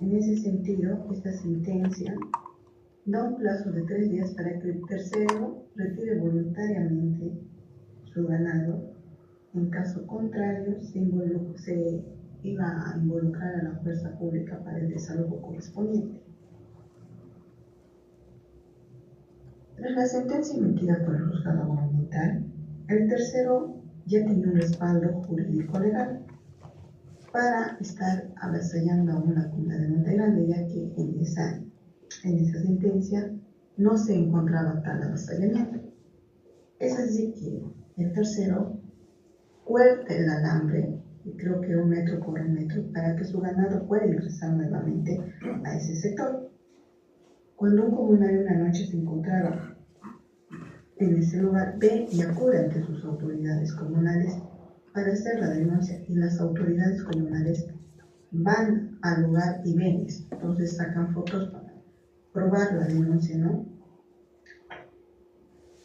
En ese sentido, esta sentencia da un plazo de 3 días para que el tercero retire voluntariamente su ganado. En caso contrario, se iba a involucrar a la fuerza pública para el desalojo correspondiente. Tras la sentencia emitida por el juzgado monumental, el tercero ya tenía un respaldo jurídico legal para estar avasallando a una comunidad de Monte Grande, ya que en esa sentencia no se encontraba tal avasallamiento. Es así que el tercero cuelga el alambre, y creo que 1 metro por 1 metro, para que su ganado pueda ingresar nuevamente a ese sector. Cuando un comunal una noche se encontraba en ese lugar, ve y acude ante sus autoridades comunales para hacer la denuncia, y las autoridades comunales van al lugar y ven esto. Entonces sacan fotos para probar la denuncia, ¿no?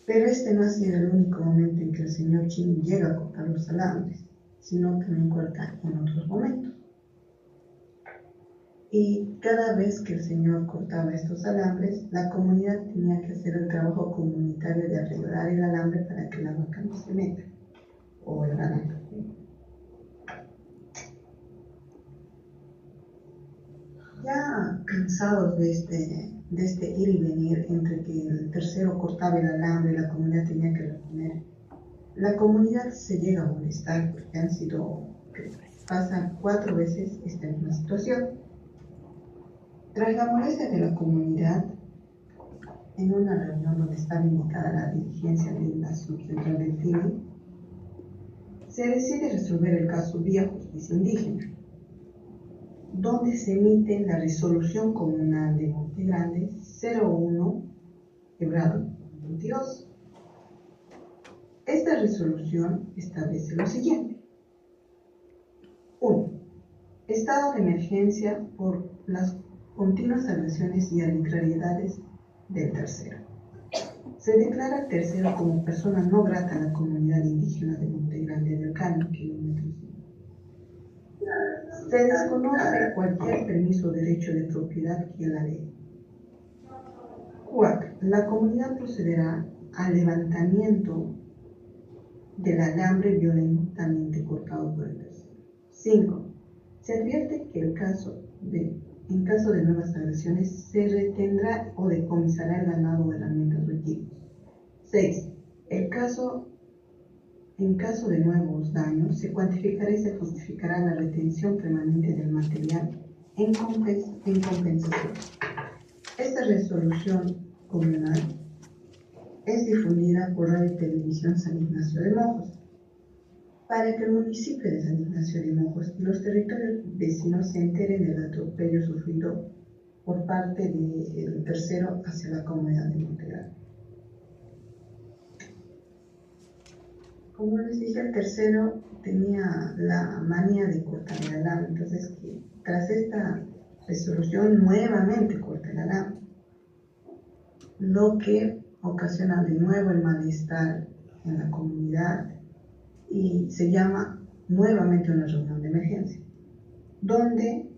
Pero este no ha sido el único momento en que el señor Chin llega a cortar los alambres, sino que también corta en otros momentos. Y cada vez que el señor cortaba estos alambres, la comunidad tenía que hacer el trabajo comunitario de arreglar el alambre para que la vaca no se meta, o el ganado. Ya cansados de este ir y venir entre que el tercero cortaba el alambre y la comunidad tenía que reponer, la comunidad se llega a molestar porque pasan 4 veces esta misma situación. Tras la molestia de la comunidad, en una reunión donde estaba indicada la dirigencia de la subcentral del FIMI, se decide resolver el caso vía justicia indígena, donde se emite la resolución comunal de Monte Grande 01/22. Esta resolución establece lo siguiente. 1. Estado de emergencia por las continuas agresiones y arbitrariedades del tercero. Se declara al tercero como persona no grata a la comunidad indígena de Monte Grande del Cano, kilómetros. Se desconoce cualquier permiso o derecho de propiedad que la ley. 4. La comunidad procederá al levantamiento del alambre violentamente cortado por el tercero. 5. Se advierte que en caso de nuevas agresiones se retendrá o decomisará el ganado o herramientas o equipos. 6. En caso de nuevos daños, se cuantificará y se justificará la retención permanente del material en compensación. Esta resolución comunal es difundida por Radio y Televisión San Ignacio de Mojos, para que el municipio de San Ignacio de Mojos y los territorios vecinos se enteren del atropello sufrido por parte del tercero hacia la comunidad de Monte Grande. Como les dije, el tercero tenía la manía de cortar el alambre, entonces tras esta resolución nuevamente corta el alambre, lo que ocasiona de nuevo el malestar en la comunidad y se llama nuevamente una reunión de emergencia, donde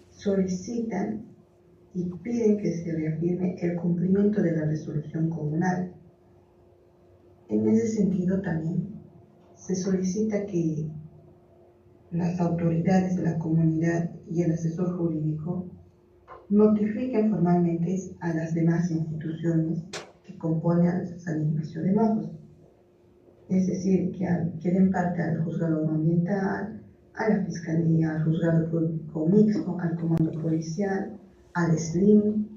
solicitan y piden que se reafirme el cumplimiento de la resolución comunal. En ese sentido también se solicita que las autoridades de la comunidad y el asesor jurídico notifiquen formalmente a las demás instituciones que componen a San Ignacio de Mojos, es decir, que den parte al juzgado ambiental, a la fiscalía, al juzgado público mixto, al comando policial, al SLIM,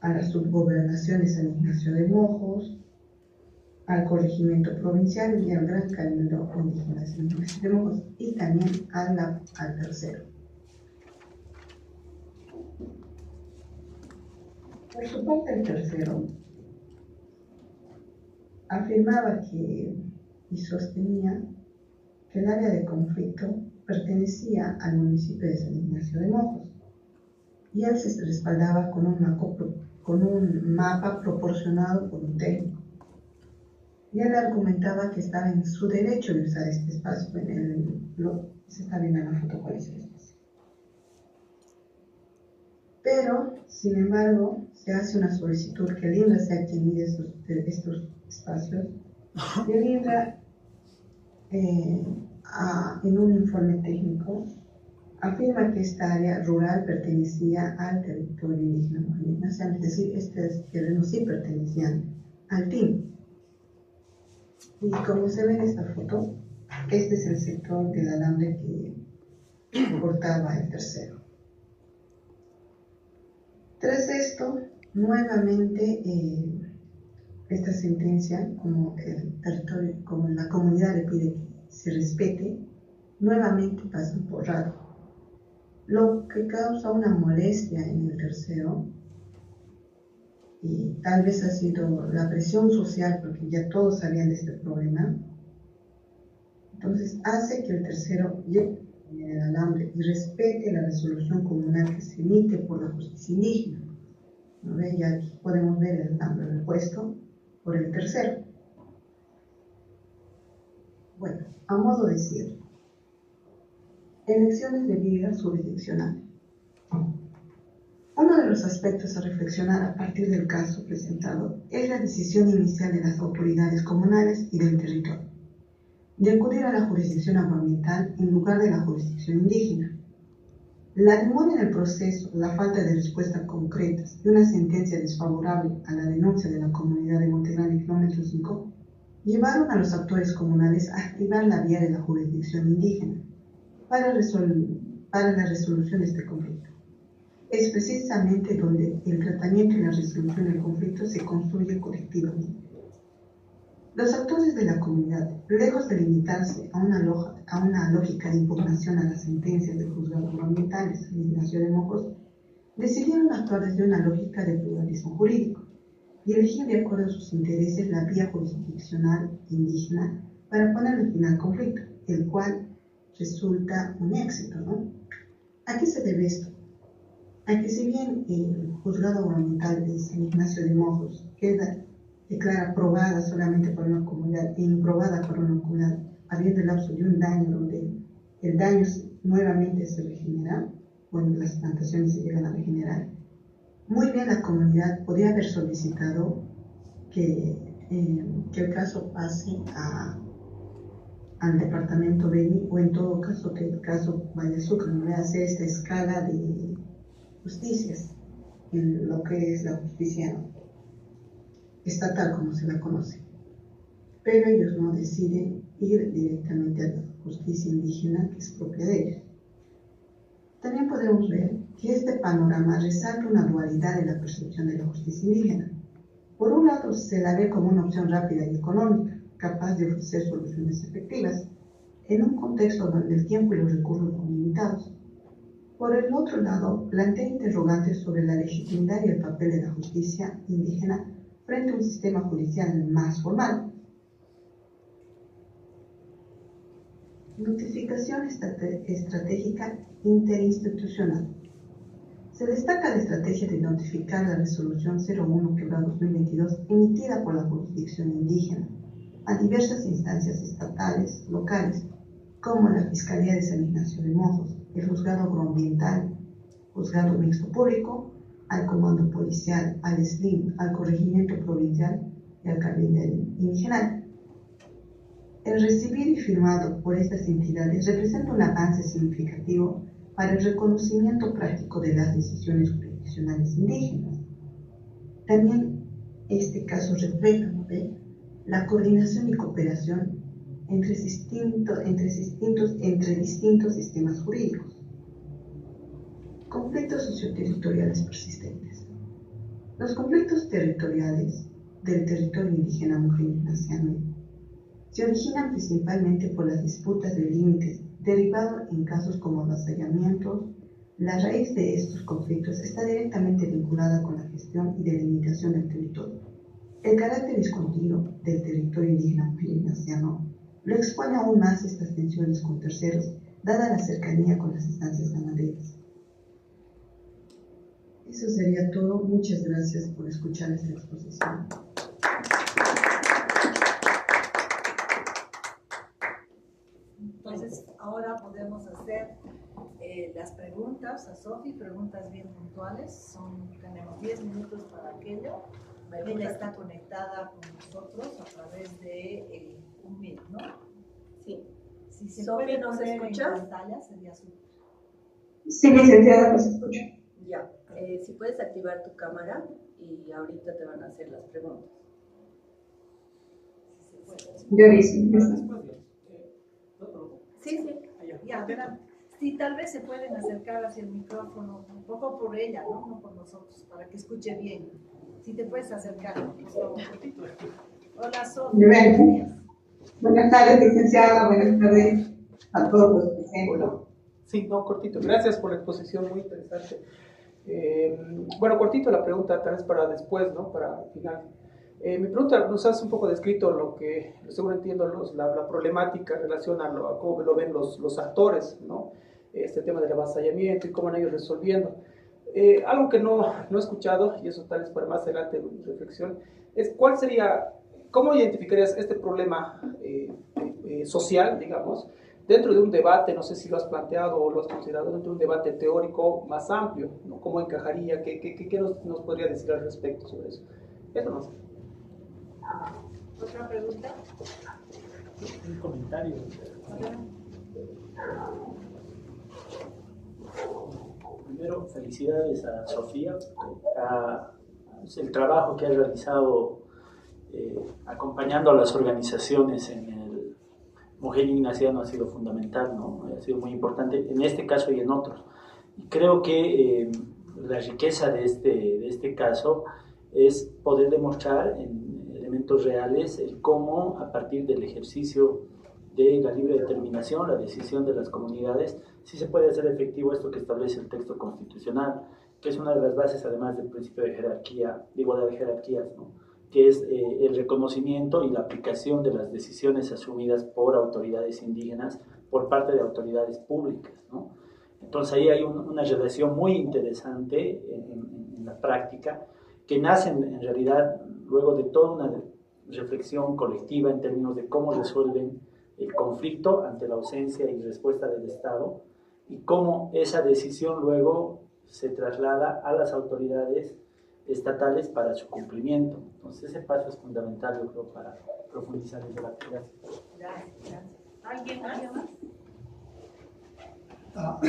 a la subgobernación de San Ignacio de Mojos, al corregimiento provincial y al gran cabildo indígena de San Ignacio de Mojos, y también al tercero. Por su parte, el tercero afirmaba y sostenía que el área de conflicto pertenecía al municipio de San Ignacio de Mojos, y él se respaldaba con un mapa proporcionado por un técnico. Y él argumentaba que estaba en su derecho de usar este espacio. Se está viendo en la foto cuál es el espacio. Pero, sin embargo, se hace una solicitud que el INRA se adquiere estos espacios y el INRA, en un informe técnico, afirma que esta área rural pertenecía al territorio indígena Mojenina, es decir, estos terrenos sí pertenecían al TIN. Y como se ve en esta foto, este es el sector del alambre que cortaba el tercero. Tras esto, nuevamente, esta sentencia, como el territorio, como la comunidad le pide que se respete, nuevamente pasan por raro, lo que causa una molestia en el tercero, y tal vez ha sido la presión social, porque ya todos sabían de este problema. Entonces hace que el tercero llegue el alambre y respete la resolución comunal que se emite por la justicia indígena. ¿No ve? Ya aquí podemos ver el alambre repuesto por el tercero. Bueno, a modo de cierre, elecciones de vida jurisdiccional. Uno de los aspectos a reflexionar a partir del caso presentado es la decisión inicial de las autoridades comunales y del territorio de acudir a la jurisdicción agroambiental en lugar de la jurisdicción indígena. La demora en el proceso, la falta de respuestas concretas y una sentencia desfavorable a la denuncia de la comunidad de Montegrande kilómetro 5 llevaron a los actores comunales a activar la vía de la jurisdicción indígena para la resolución de este conflicto. Es precisamente donde el tratamiento y la resolución del conflicto se construye colectivamente. Los actores de la comunidad, lejos de limitarse a una lógica de impugnación a las sentencias del juzgado agroambiental de San Ignacio de Mojos, decidieron actuar desde una lógica de pluralismo jurídico y elegir de acuerdo a sus intereses la vía jurisdiccional indígena para ponerle fin al conflicto, el cual resulta un éxito, ¿no? ¿A qué se debe esto? A que si bien el juzgado agroambiental de San Ignacio de Mojos declara aprobada solamente por una comunidad e improbada por una comunidad, habiendo el lapso de un daño donde el daño nuevamente se regenera, cuando las plantaciones se llegan a regenerar, muy bien la comunidad podría haber solicitado que el caso pase al departamento Beni, o en todo caso que el caso vaya a Sucre, no hacer esta escala de justicias en lo que es la justicia estatal, como se la conoce. Pero ellos no deciden ir directamente a la justicia indígena, que es propia de ellos. También podemos ver que este panorama resalta una dualidad de la percepción de la justicia indígena. Por un lado, se la ve como una opción rápida y económica, capaz de ofrecer soluciones efectivas, en un contexto donde el tiempo y los recursos son limitados. Por el otro lado, plantea interrogantes sobre la legitimidad y el papel de la justicia indígena frente a un sistema judicial más formal. Notificación estratégica interinstitucional. Se destaca la estrategia de notificar la resolución 01/2022 emitida por la jurisdicción indígena a diversas instancias estatales, locales, como la Fiscalía de San Ignacio de Mojos, el Juzgado Agroambiental, Juzgado Mixto Público, al Comando Policial, al SLIM, al Corregimiento Provincial y al Cabildo Indígena. El recibido y firmado por estas entidades representa un avance significativo para el reconocimiento práctico de las decisiones jurisdiccionales indígenas. También este caso refleja, ¿no?, la coordinación y cooperación entre distintos sistemas jurídicos. Conflictos socioterritoriales persistentes. Los conflictos territoriales del territorio indígena Mojenina se originan principalmente por las disputas de límites, derivado en casos como avasallamientos. La raíz de estos conflictos está directamente vinculada con la gestión y delimitación del territorio. El carácter discontinuo del territorio indígena mojeninaciano lo expone aún más estas tensiones con terceros, dada la cercanía con las instancias ganaderas. Eso sería todo. Muchas gracias por escuchar esta exposición. Entonces, ahora podemos hacer las preguntas. causa, Sofi, preguntas bien puntuales. Tenemos 10 minutos para aquello. Ella está conectada con nosotros a través de un Meet, ¿no? Sí. Si se Sofi, puede ¿nos poner escuchas? en pantalla, sería súper. Sí, licenciada, los escucho. Ya. Si puedes activar tu cámara y ahorita te van a hacer las preguntas. Yo listo. Sí, sí. Ya, adelante. Sí, tal vez se pueden acercar hacia el micrófono, un poco por ella, ¿no? No por nosotros, para que escuche bien. Si te puedes acercar, por favor. Hola, Sofía. Buenos días. Buenas tardes, licenciada. Buenas tardes a todos los presentes. Hola. Sí, no, cortito. Gracias por la exposición, muy interesante. Bueno, cortito la pregunta, tal vez para después, ¿no? Para el final. Mi pregunta, nos has un poco descrito lo que, según entiendo, la problemática en relación a cómo lo ven los actores, ¿no? Este tema del avasallamiento y cómo han ido resolviendo. Algo que no he escuchado, y eso tal vez para más adelante mi reflexión, es cómo identificarías este problema social, digamos, dentro de un debate, no sé si lo has planteado o lo has considerado, dentro de un debate teórico más amplio, ¿no? ¿Cómo encajaría? ¿Qué nos podría decir al respecto sobre eso? Eso no sé. ¿Otra pregunta? Un comentario. Primero, felicidades a Sofía. El trabajo que ha realizado acompañando a las organizaciones en el Mujer Ignaciano ha sido fundamental, ¿no? Ha sido muy importante en este caso y en otros. Y creo que la riqueza de este caso es poder demostrar en elementos reales el cómo, a partir del ejercicio de la libre determinación, la decisión de las comunidades, sí se puede hacer efectivo esto que establece el texto constitucional, que es una de las bases, además del principio de jerarquía, de igualdad de jerarquías, ¿no? Que es el reconocimiento y la aplicación de las decisiones asumidas por autoridades indígenas por parte de autoridades públicas, ¿no? Entonces ahí hay una relación muy interesante en la práctica, que nace en realidad luego de toda una reflexión colectiva en términos de cómo resuelven el conflicto ante la ausencia y respuesta del Estado, y cómo esa decisión luego se traslada a las autoridades estatales para su cumplimiento. Entonces ese paso es fundamental, yo creo, para profundizar el debate. Gracias. Gracias. ¿Alguien más? Ah, ¿Te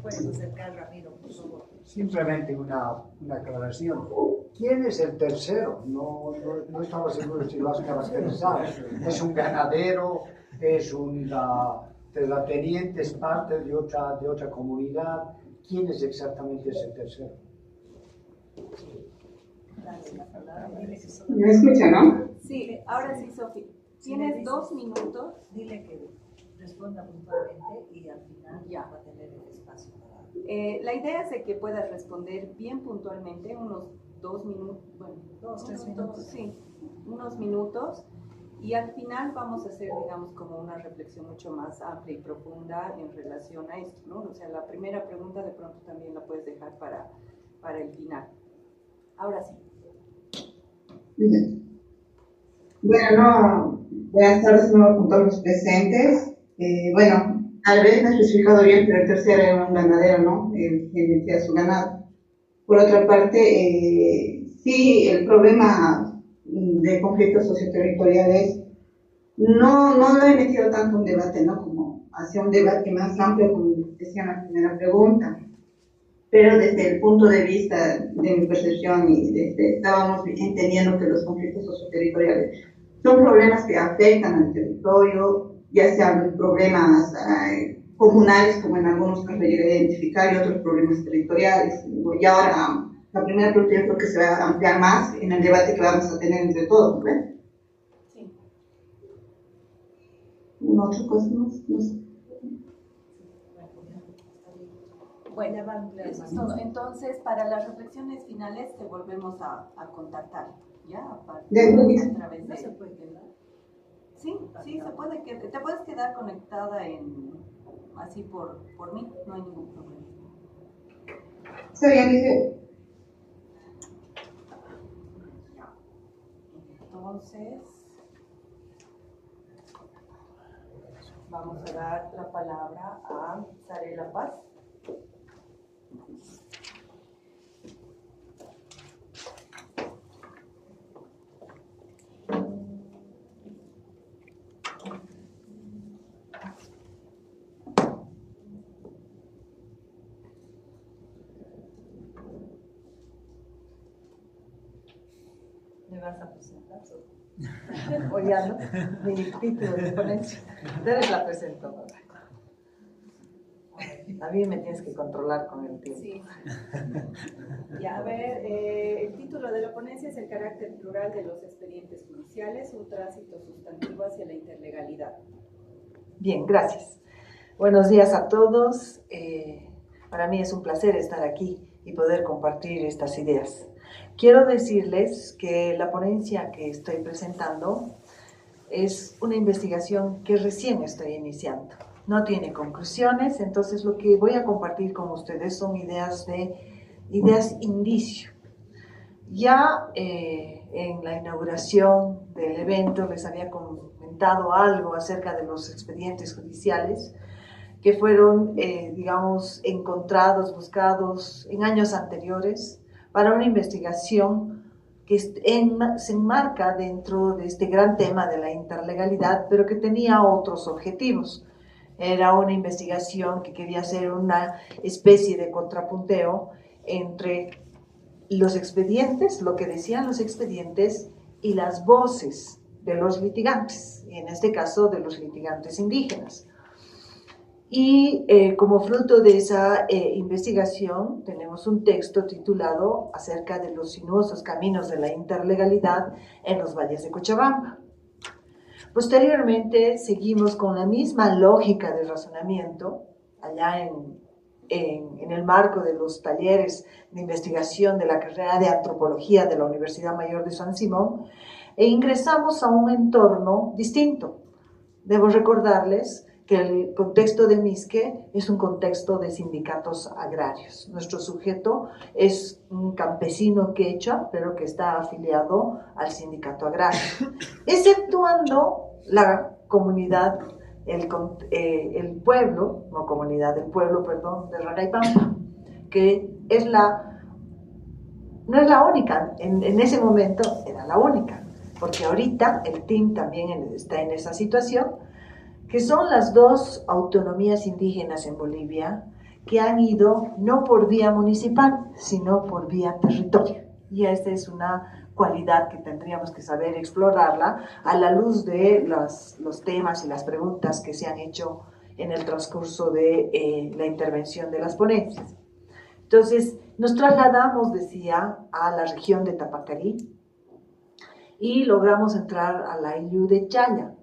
puedes acercar, Ramiro, por favor? simplemente una aclaración. ¿Quién es el tercero? No estaba seguro si lo has caracterizado. ¿Es un ganadero? ¿Es un terrateniente? ¿Es parte de otra comunidad? ¿Quién es exactamente ese tercero? ¿Me escucha, no? Sí, ahora sí, Sofi. Tienes 2 minutos. Dile que responda puntualmente y al final ya va a tener el espacio para... La idea es de que puedas responder bien puntualmente, unos 2 minutos, bueno, 2-3 minutos. Sí, unos minutos. Y al final vamos a hacer, digamos, como una reflexión mucho más amplia y profunda en relación a esto, ¿no? O sea, la primera pregunta de pronto también la puedes dejar para el final. Ahora sí. Bueno, buenas tardes de nuevo con todos los presentes. Bueno, tal vez no he especificado bien, pero el tercero era un ganadero, ¿no? El que metía su ganado. Por otra parte, sí, el problema de conflictos socioterritoriales no lo he metido tanto en un debate, ¿no? Como hacia un debate más amplio, como decía en la primera pregunta. Pero desde el punto de vista de mi percepción y estábamos entendiendo que los conflictos socioterritoriales son problemas que afectan al territorio, ya sean problemas comunales, como en algunos casos llegué a identificar, y otros problemas territoriales. Y ahora, la primera pregunta yo creo que se va a ampliar más en el debate que vamos a tener entre todos, ¿no? Sí. ¿Una otra cosa más? No sé. Bueno, eso es todo. Entonces, para las reflexiones finales te volvemos a contactar, ¿ya? A través ¿No se de... puede quedar? Sí, se puede que te puedes quedar conectada así por mí, no hay ningún problema. Está bien, dice. Entonces, vamos a dar la palabra a Sarela Paz. vas a presentar? O ya, ¿no? Mi título de ponencia. Ustedes la presentó. A mí me tienes que controlar con el tiempo. Sí. Ya, a ver, el título de la ponencia es el carácter plural de los expedientes judiciales, un tránsito sustantivo hacia la interlegalidad. Bien, gracias. Buenos días a todos. Para mí es un placer estar aquí y poder compartir estas ideas. Quiero decirles que la ponencia que estoy presentando es una investigación que recién estoy iniciando. No tiene conclusiones, entonces lo que voy a compartir con ustedes son ideas indicio. Ya en la inauguración del evento les había comentado algo acerca de los expedientes judiciales que fueron, digamos, encontrados, buscados en años anteriores para una investigación que se enmarca dentro de este gran tema de la interlegalidad, pero que tenía otros objetivos. Era una investigación que quería hacer una especie de contrapunteo entre los expedientes, lo que decían los expedientes, y las voces de los litigantes, y en este caso de los litigantes indígenas. Y como fruto de esa investigación tenemos un texto titulado acerca de los sinuosos caminos de la interlegalidad en los valles de Cochabamba. Posteriormente seguimos con la misma lógica de razonamiento, allá en el marco de los talleres de investigación de la carrera de antropología de la Universidad Mayor de San Simón, e ingresamos a un entorno distinto. Debo recordarles que el contexto de Misque es un contexto de sindicatos agrarios. Nuestro sujeto es un campesino quechua, pero que está afiliado al sindicato agrario, exceptuando la comunidad, el pueblo, no comunidad, el pueblo, perdón, de Raraipampa, que no es la única, en ese momento era la única, porque ahorita el TIM también está en esa situación, que son las dos autonomías indígenas en Bolivia que han ido no por vía municipal, sino por vía territorio. Y esta es una cualidad que tendríamos que saber explorarla a la luz de los temas y las preguntas que se han hecho en el transcurso de la intervención de las ponencias. Entonces, nos trasladamos, decía, a la región de Tapacarí y logramos entrar a la Ilú de Chaya.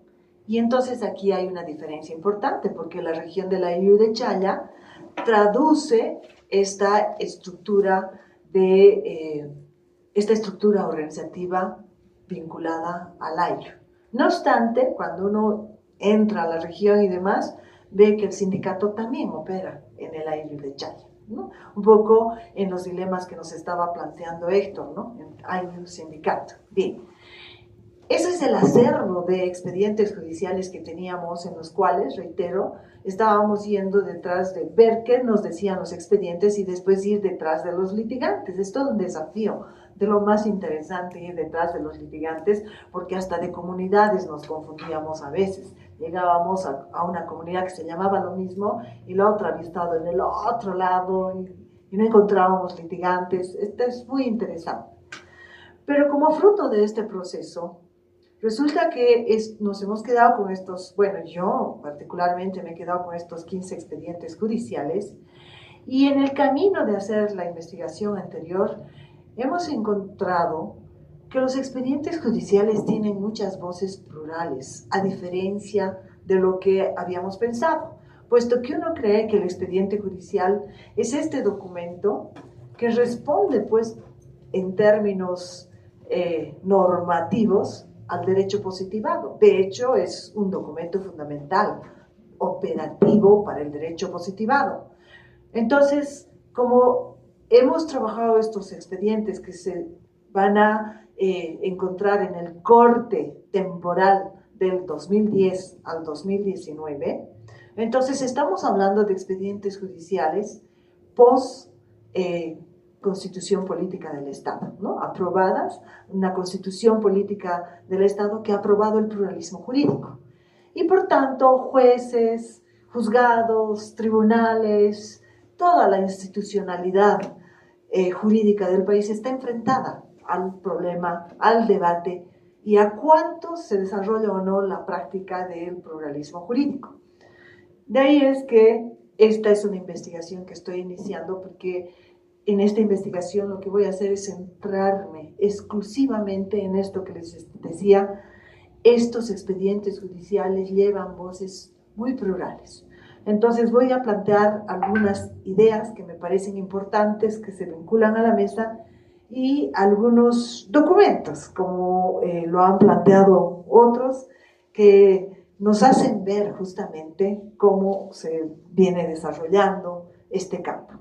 Y entonces aquí hay una diferencia importante, porque la región de la Ilú de Chaya traduce esta estructura organizativa vinculada al Ayllu. No obstante, cuando uno entra a la región y demás, ve que el sindicato también opera en el Ayllu de Chaya, ¿no? Un poco en los dilemas que nos estaba planteando Héctor, ¿no? En Ayllu sindicato. Bien. Ese es el acervo de expedientes judiciales que teníamos, en los cuales, reitero, estábamos yendo detrás de ver qué nos decían los expedientes y después ir detrás de los litigantes. Es todo un desafío, de lo más interesante ir detrás de los litigantes, porque hasta de comunidades nos confundíamos a veces. Llegábamos a una comunidad que se llamaba lo mismo y la otra había estado en el otro lado y no encontrábamos litigantes. Esto es muy interesante. Pero como fruto de este proceso, resulta que nos hemos quedado con estos, bueno, yo particularmente me he quedado con estos 15 expedientes judiciales, y en el camino de hacer la investigación anterior hemos encontrado que los expedientes judiciales tienen muchas voces plurales, a diferencia de lo que habíamos pensado, puesto que uno cree que el expediente judicial es este documento que responde, pues, en términos normativos, al derecho positivado. De hecho, es un documento fundamental, operativo para el derecho positivado. Entonces, como hemos trabajado estos expedientes que se van a encontrar en el corte temporal del 2010 al 2019, entonces estamos hablando de expedientes judiciales post Constitución Política del Estado, ¿no? Aprobadas, una Constitución Política del Estado que ha aprobado el pluralismo jurídico. Y por tanto, jueces, juzgados, tribunales, toda la institucionalidad jurídica del país está enfrentada al problema, al debate y a cuánto se desarrolla o no la práctica del pluralismo jurídico. De ahí es que esta es una investigación que estoy iniciando, porque en esta investigación lo que voy a hacer es centrarme exclusivamente en esto que les decía. Estos expedientes judiciales llevan voces muy plurales. Entonces voy a plantear algunas ideas que me parecen importantes, que se vinculan a la mesa, y algunos documentos, como lo han planteado otros, que nos hacen ver justamente cómo se viene desarrollando este campo.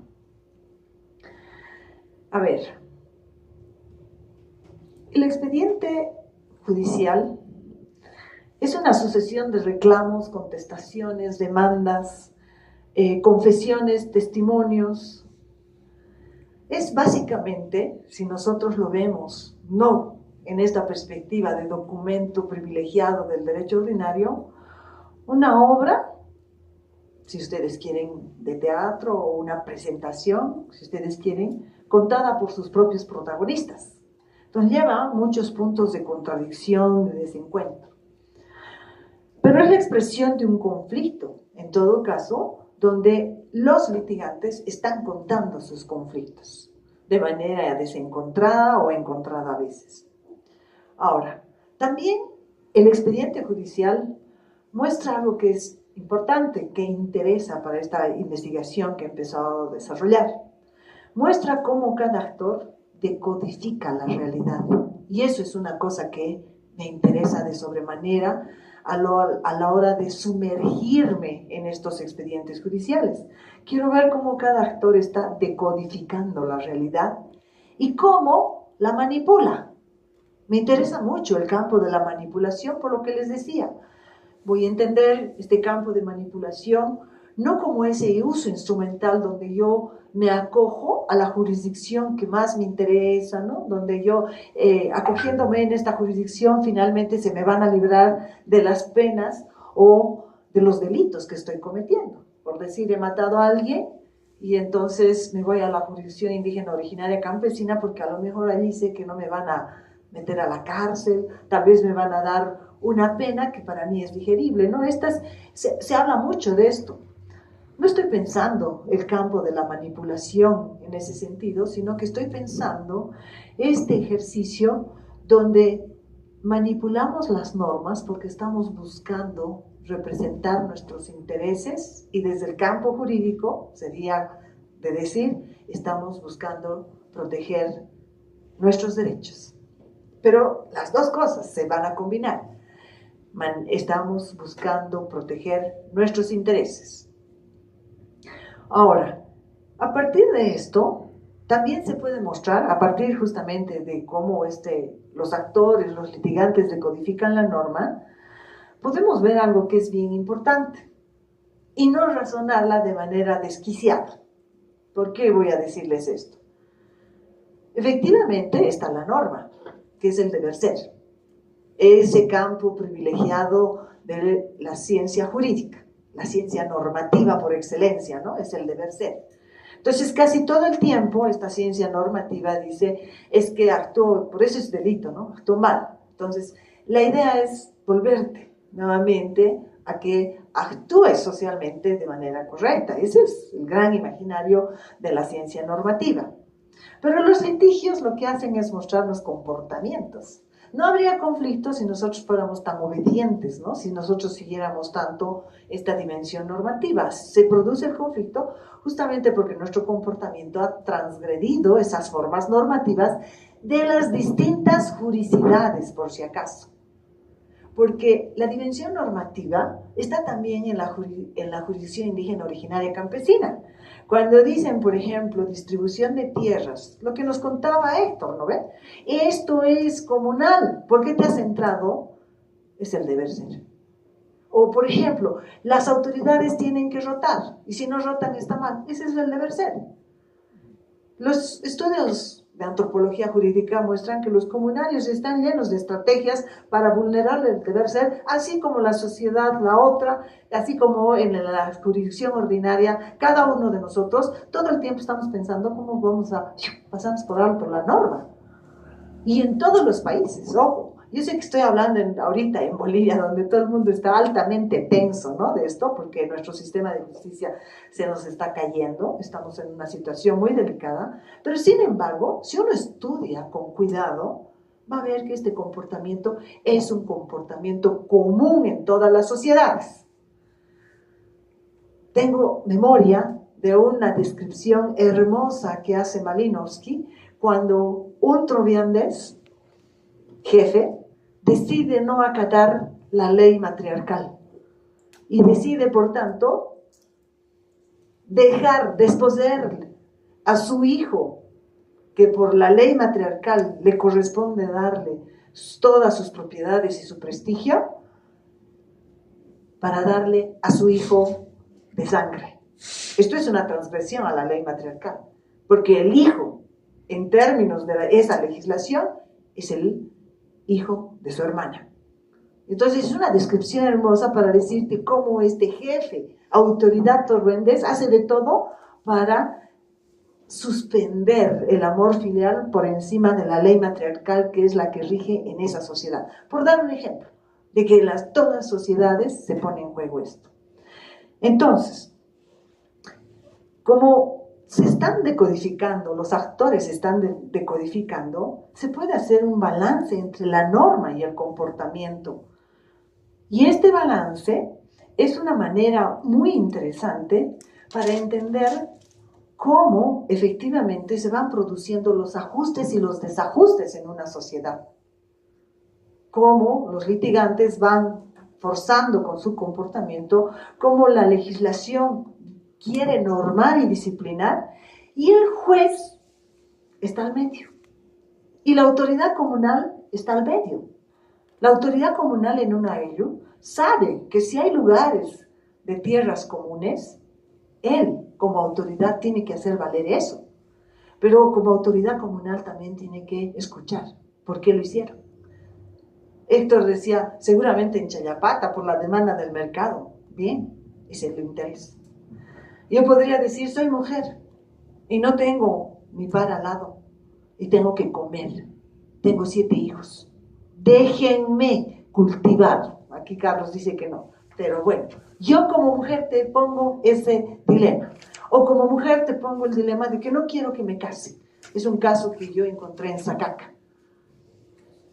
A ver, el expediente judicial es una sucesión de reclamos, contestaciones, demandas, confesiones, testimonios. Es básicamente, si nosotros lo vemos, no en esta perspectiva de documento privilegiado del derecho ordinario, una obra, si ustedes quieren, de teatro, o una presentación, si ustedes quieren, contada por sus propios protagonistas. Entonces lleva muchos puntos de contradicción, de desencuentro. Pero es la expresión de un conflicto, en todo caso, donde los litigantes están contando sus conflictos, de manera desencontrada o encontrada a veces. Ahora, también el expediente judicial muestra algo que es importante, que interesa para esta investigación que he empezado a desarrollar. Muestra cómo cada actor decodifica la realidad. Y eso es una cosa que me interesa de sobremanera a la hora de sumergirme en estos expedientes judiciales. Quiero ver cómo cada actor está decodificando la realidad y cómo la manipula. Me interesa mucho el campo de la manipulación, por lo que les decía. Voy a entender este campo de manipulación no como ese uso instrumental donde yo me acojo a la jurisdicción que más me interesa, ¿no? Donde yo, acogiéndome en esta jurisdicción, finalmente se me van a librar de las penas o de los delitos que estoy cometiendo. Por decir, he matado a alguien y entonces me voy a la jurisdicción indígena originaria campesina porque a lo mejor allí sé que no me van a meter a la cárcel, tal vez me van a dar una pena que para mí es digerible, ¿no? Se habla mucho de esto. No estoy pensando el campo de la manipulación en ese sentido, sino que estoy pensando este ejercicio donde manipulamos las normas porque estamos buscando representar nuestros intereses y desde el campo jurídico sería de decir, estamos buscando proteger nuestros derechos. Pero las dos cosas se van a combinar. Estamos buscando proteger nuestros intereses. Ahora, a partir de esto, también se puede mostrar, a partir justamente de cómo los actores, los litigantes decodifican la norma, podemos ver algo que es bien importante y no razonarla de manera desquiciada. ¿Por qué voy a decirles esto? Efectivamente está la norma, que es el deber ser, ese campo privilegiado de la ciencia jurídica, la ciencia normativa por excelencia, ¿no? Es el deber ser. Entonces, casi todo el tiempo esta ciencia normativa dice, es que actuó, por eso es delito, ¿no? Actuó mal. Entonces, la idea es volverte nuevamente a que actúes socialmente de manera correcta. Ese es el gran imaginario de la ciencia normativa. Pero los litigios lo que hacen es mostrarnos comportamientos. No habría conflicto si nosotros fuéramos tan obedientes, ¿no? Si nosotros siguiéramos tanto esta dimensión normativa. Se produce el conflicto justamente porque nuestro comportamiento ha transgredido esas formas normativas de las distintas juridicidades, por si acaso. Porque la dimensión normativa está también en la jurisdicción indígena originaria campesina. Cuando dicen, por ejemplo, distribución de tierras, lo que nos contaba Héctor, ¿no ve? Esto es comunal. ¿Por qué te has centrado? Es el deber ser. O, por ejemplo, las autoridades tienen que rotar, y si no rotan está mal. Ese es el deber ser. Los estudios de antropología jurídica muestran que los comunarios están llenos de estrategias para vulnerar el deber ser, así como la sociedad, la otra, así como en la jurisdicción ordinaria, cada uno de nosotros, todo el tiempo estamos pensando cómo vamos a pasarnos por alto la norma. Y en todos los países, ojo. Yo sé que estoy hablando ahorita en Bolivia, donde todo el mundo está altamente tenso, ¿no? De esto, porque nuestro sistema de justicia se nos está cayendo, estamos en una situación muy delicada, pero sin embargo, si uno estudia con cuidado, va a ver que este comportamiento es un comportamiento común en todas las sociedades. Tengo memoria de una descripción hermosa que hace Malinowski cuando un troviandés, jefe, decide no acatar la ley matriarcal y decide, por tanto, desposeerle a su hijo, que por la ley matriarcal le corresponde darle todas sus propiedades y su prestigio, para darle a su hijo de sangre. Esto es una transgresión a la ley matriarcal, porque el hijo, en términos de esa legislación, es el hijo de su hermana. Entonces es una descripción hermosa para decirte cómo este jefe, autoridad torrendés, hace de todo para suspender el amor filial por encima de la ley matriarcal, que es la que rige en esa sociedad. Por dar un ejemplo de que todas las sociedades se pone en juego esto. Entonces, como se están decodificando, los actores se están decodificando, se puede hacer un balance entre la norma y el comportamiento. Y este balance es una manera muy interesante para entender cómo efectivamente se van produciendo los ajustes y los desajustes en una sociedad. Cómo los litigantes van forzando con su comportamiento, cómo la legislación quiere normar y disciplinar, y el juez está al medio. Y la autoridad comunal está al medio. La autoridad comunal en una AELU sabe que si hay lugares de tierras comunes, él como autoridad tiene que hacer valer eso. Pero como autoridad comunal también tiene que escuchar por qué lo hicieron. Héctor decía, seguramente en Chayapata por la demanda del mercado. Bien, ese es el interés. Yo podría decir, soy mujer y no tengo mi par al lado y tengo que comer. Tengo 7 hijos. Déjenme cultivar. Aquí Carlos dice que no, pero bueno, yo como mujer te pongo ese dilema. O como mujer te pongo el dilema de que no quiero que me case. Es un caso que yo encontré en Sacaca.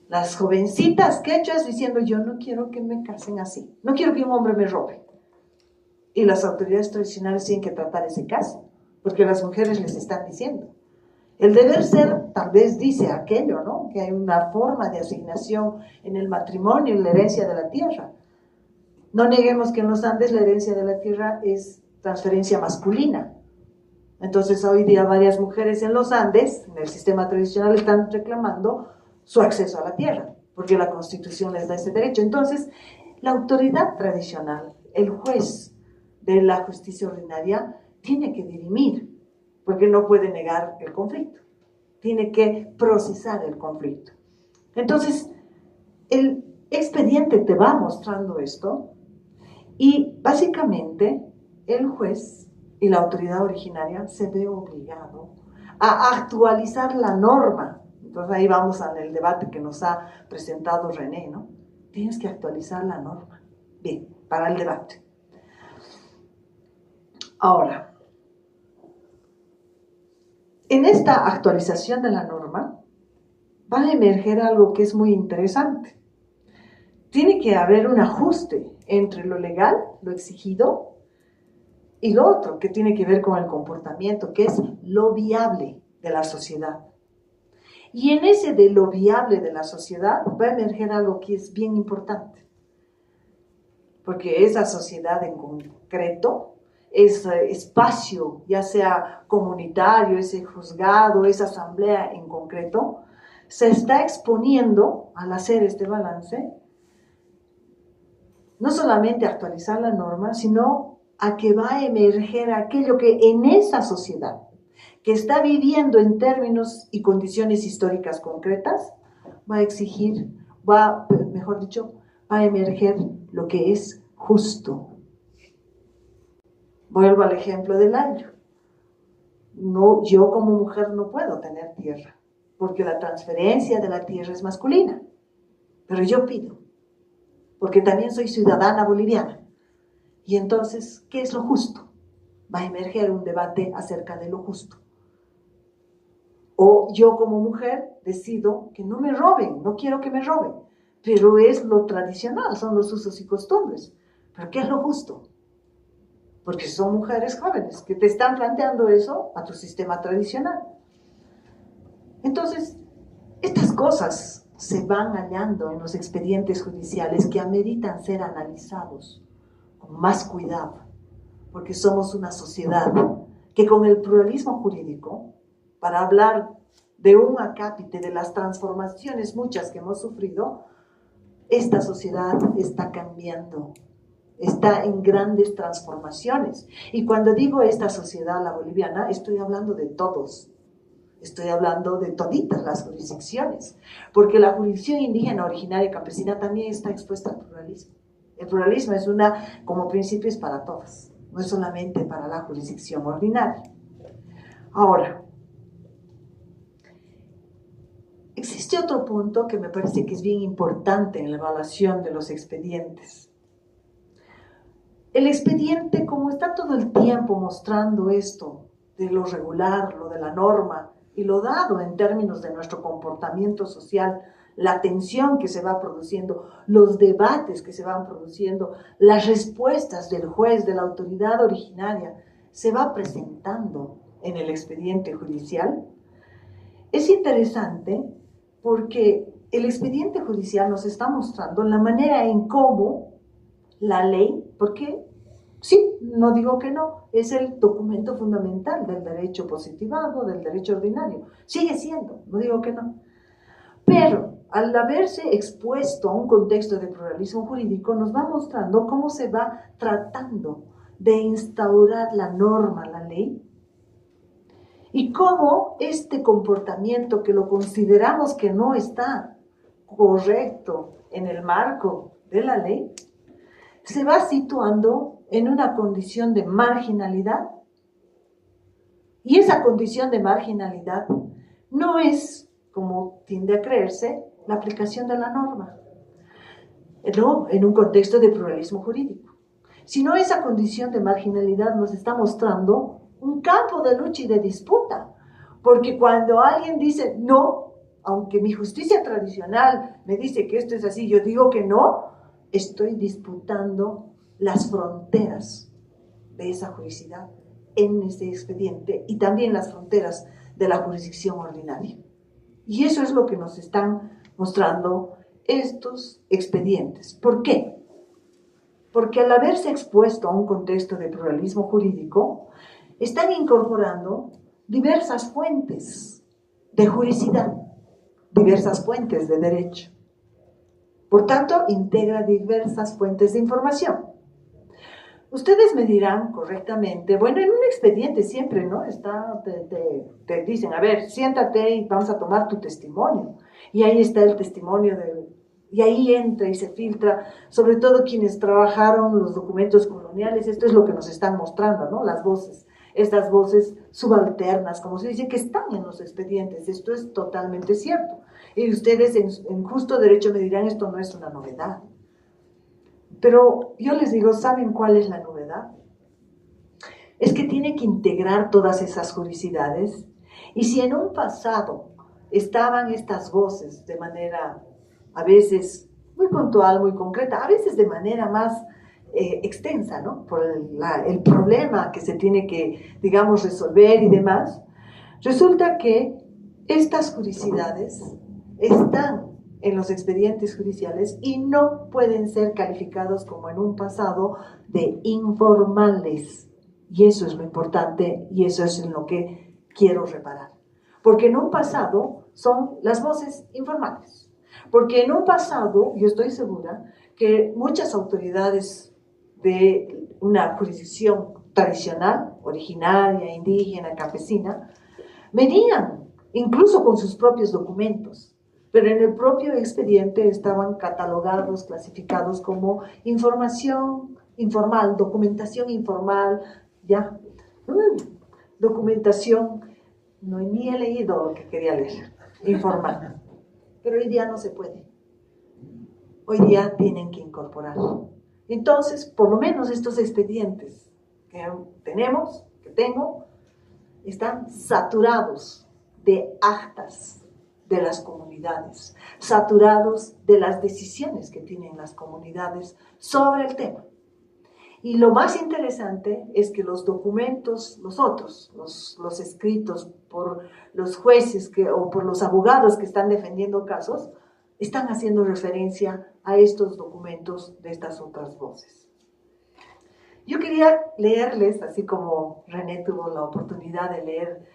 Las jovencitas quechas diciendo, yo no quiero que me casen así. No quiero que un hombre me robe. Y las autoridades tradicionales tienen que tratar ese caso, porque las mujeres les están diciendo. El deber ser, tal vez dice aquello, ¿no? Que hay una forma de asignación en el matrimonio, en la herencia de la tierra. No neguemos que en los Andes la herencia de la tierra es transferencia masculina. Entonces hoy día varias mujeres en los Andes, en el sistema tradicional, están reclamando su acceso a la tierra, porque la Constitución les da ese derecho. Entonces, la autoridad tradicional, el juez de la justicia ordinaria, tiene que dirimir, porque no puede negar el conflicto, tiene que procesar el conflicto. Entonces, el expediente te va mostrando esto, y básicamente el juez y la autoridad originaria se ve obligado a actualizar la norma. Entonces ahí vamos al debate que nos ha presentado René, ¿no? Tienes que actualizar la norma. Bien, para el debate. Ahora, en esta actualización de la norma va a emerger algo que es muy interesante. Tiene que haber un ajuste entre lo legal, lo exigido, y lo otro, que tiene que ver con el comportamiento, que es lo viable de la sociedad. Y en ese de lo viable de la sociedad va a emerger algo que es bien importante. Porque esa sociedad en concreto, ese espacio, ya sea comunitario, ese juzgado, esa asamblea en concreto, se está exponiendo al hacer este balance, no solamente a actualizar la norma, sino a que va a emerger aquello que en esa sociedad, que está viviendo en términos y condiciones históricas concretas, va a exigir, mejor dicho, va a emerger lo que es justo. Vuelvo al ejemplo del año. No, yo como mujer no puedo tener tierra. porque la transferencia de la tierra es masculina. Pero yo pido, porque también soy ciudadana boliviana. Y entonces, ¿qué es lo justo? Va a emerger un debate acerca de lo justo. O yo como mujer decido que no me roben, no quiero que me roben, pero es lo tradicional, son los usos y costumbres. ¿Pero qué es lo justo? Porque son mujeres jóvenes que te están planteando eso a tu sistema tradicional. Entonces, estas cosas se van hallando en los expedientes judiciales que ameritan ser analizados con más cuidado, porque somos una sociedad que con el pluralismo jurídico, para hablar de un acápite de las transformaciones muchas que hemos sufrido, esta sociedad está cambiando, está en grandes transformaciones. Y cuando digo esta sociedad, la boliviana, estoy hablando de todos. Estoy hablando de toditas las jurisdicciones, porque la jurisdicción indígena, originaria y campesina también está expuesta al pluralismo. El pluralismo es como principio es para todas, no es solamente para la jurisdicción ordinaria. Ahora, existe otro punto que me parece que es bien importante en la evaluación de los expedientes. El expediente, como está todo el tiempo mostrando esto de lo regular, lo de la norma, y lo dado en términos de nuestro comportamiento social, la tensión que se va produciendo, los debates que se van produciendo, las respuestas del juez, de la autoridad originaria, se va presentando en el expediente judicial. Es interesante porque el expediente judicial nos está mostrando la manera en cómo la ley, porque sí, no digo que no, es el documento fundamental del derecho positivado, del derecho ordinario. Sigue siendo, no digo que no. Pero al haberse expuesto a un contexto de pluralismo jurídico, nos va mostrando cómo se va tratando de instaurar la norma, la ley, y cómo este comportamiento que lo consideramos que no está correcto en el marco de la ley, se va situando en una condición de marginalidad, y esa condición de marginalidad no es, como tiende a creerse, la aplicación de la norma, no, en un contexto de pluralismo jurídico, sino esa condición de marginalidad nos está mostrando un campo de lucha y de disputa, porque cuando alguien dice no, aunque mi justicia tradicional me dice que esto es así, yo digo que no, estoy disputando las fronteras de esa juridicidad en ese expediente y también las fronteras de la jurisdicción ordinaria. Y eso es lo que nos están mostrando estos expedientes. ¿Por qué? Porque al haberse expuesto a un contexto de pluralismo jurídico, están incorporando diversas fuentes de juridicidad, diversas fuentes de derecho. Por tanto, integra diversas fuentes de información. Ustedes me dirán correctamente, bueno, en un expediente siempre, ¿no? Te dicen, a ver, siéntate y vamos a tomar tu testimonio. Y ahí está el testimonio y ahí entra y se filtra, sobre todo quienes trabajaron los documentos coloniales, esto es lo que nos están mostrando, ¿no? Las voces, estas voces subalternas, como se dice, que están en los expedientes, esto es totalmente cierto. Y ustedes en justo derecho me dirán, esto no es una novedad. Pero yo les digo, ¿saben cuál es la novedad? Es que tiene que integrar todas esas juridicidades, y si en un pasado estaban estas voces de manera a veces muy puntual, muy concreta, a veces de manera más extensa, ¿no? Por el problema que se tiene que, digamos, resolver y demás, resulta que estas juridicidades están en los expedientes judiciales y no pueden ser calificados como en un pasado de informales. Y eso es lo importante y eso es en lo que quiero reparar. Porque en un pasado son las voces informales. Porque en un pasado, yo estoy segura, que muchas autoridades de una jurisdicción tradicional, originaria, indígena, campesina, venían incluso con sus propios documentos, pero en el propio expediente estaban catalogados, clasificados como información informal, documentación informal, documentación, no, ni he leído lo que quería leer. informal. Pero hoy día no se puede. Hoy día tienen que incorporar. Entonces, por lo menos estos expedientes que tengo, están saturados de actas de las comunidades, saturados de las decisiones que tienen las comunidades sobre el tema. Y lo más interesante es que los documentos, los escritos por los jueces o por los abogados que están defendiendo casos, están haciendo referencia a estos documentos de estas otras voces. Yo quería leerles, así como René tuvo la oportunidad de leer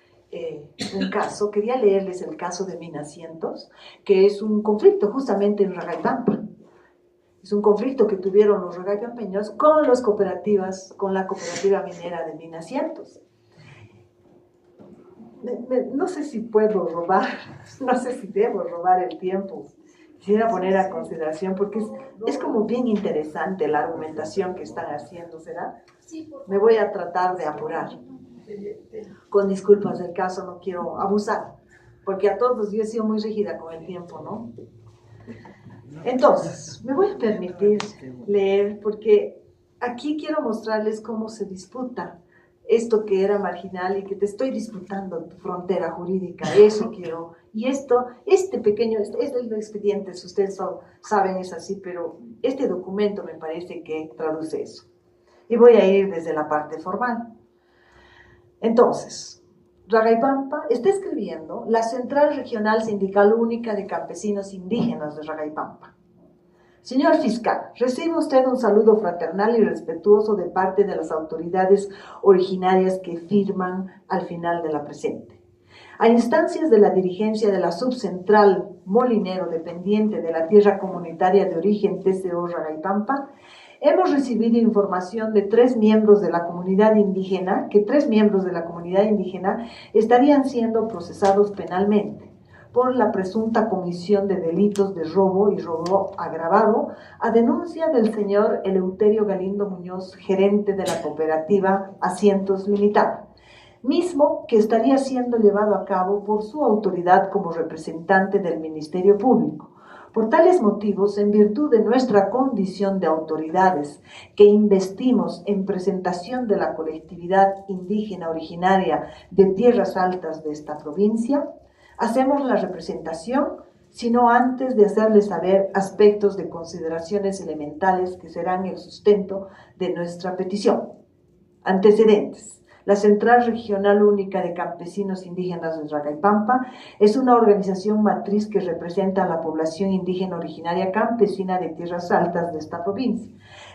un caso, quería leerles el caso de Minacientos, que es un conflicto justamente en Ragaipampa. Es un conflicto que tuvieron los ragaipampeños con las cooperativas, con la cooperativa minera de Minacientos. No sé si puedo robar, no sé si debo robar el tiempo. Quisiera poner a consideración porque es como bien interesante la argumentación que están haciendo, ¿será? Me voy a tratar de apurar. Con disculpas del caso, no quiero abusar, porque a todos yo he sido muy rígida con el tiempo, ¿no? Entonces, me voy a permitir leer porque aquí quiero mostrarles cómo se disputa esto que era marginal y que te estoy disputando tu frontera jurídica, eso quiero. Y este pequeño, es el expediente, si ustedes saben es así, pero este documento me parece que traduce eso. Y voy a ir desde la parte formal. Entonces, Ragaipampa está escribiendo la Central Regional Sindical Única de Campesinos Indígenas de Ragaipampa. Señor fiscal, recibe usted un saludo fraternal y respetuoso de parte de las autoridades originarias que firman al final de la presente. A instancias de la dirigencia de la subcentral Molinero dependiente de la Tierra Comunitaria de Origen TCO Ragaipampa, hemos recibido información de 3 miembros de la comunidad indígena, que 3 miembros de la comunidad indígena estarían siendo procesados penalmente por la presunta comisión de delitos de robo y robo agravado a denuncia del señor Eleuterio Galindo Muñoz, gerente de la cooperativa Asientos Limitada, mismo que estaría siendo llevado a cabo por su autoridad como representante del Ministerio Público. Por tales motivos, en virtud de nuestra condición de autoridades que investimos en presentación de la colectividad indígena originaria de tierras altas de esta provincia, hacemos la representación, sino antes de hacerles saber aspectos de consideraciones elementales que serán el sustento de nuestra petición. Antecedentes. La Central Regional Única de Campesinos Indígenas de Ragaipampa es una organización matriz que representa a la población indígena originaria campesina de tierras altas de esta provincia,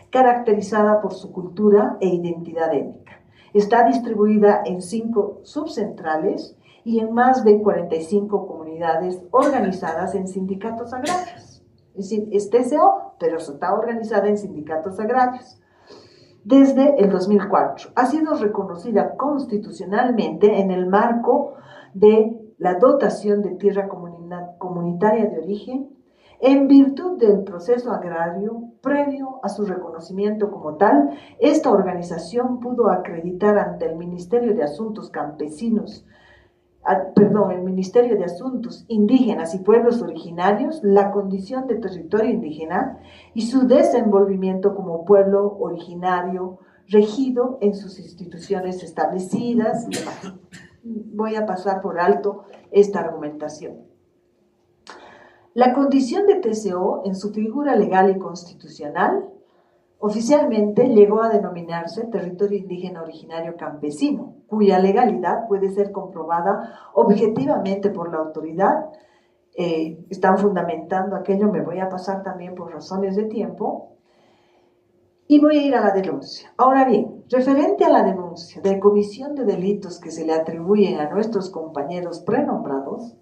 caracterizada por su cultura e identidad étnica. Está distribuida en 5 subcentrales y en más de 45 comunidades organizadas en sindicatos agrarios. Es decir, es TCO, pero está organizada en sindicatos agrarios. Desde el 2004 ha sido reconocida constitucionalmente en el marco de la dotación de tierra comunitaria de origen en virtud del proceso agrario previo a su reconocimiento como tal. Esta organización pudo acreditar ante el Ministerio de Asuntos el Ministerio de Asuntos Indígenas y Pueblos Originarios, la condición de territorio indígena y su desenvolvimiento como pueblo originario regido en sus instituciones establecidas y demás. Voy a pasar por alto esta argumentación. La condición de TCO en su figura legal y constitucional oficialmente llegó a denominarse territorio indígena originario campesino, cuya legalidad puede ser comprobada objetivamente por la autoridad. Están fundamentando aquello, me voy a pasar también por razones de tiempo, y voy a ir a la denuncia. Ahora bien, referente a la denuncia de comisión de delitos que se le atribuyen a nuestros compañeros prenombrados,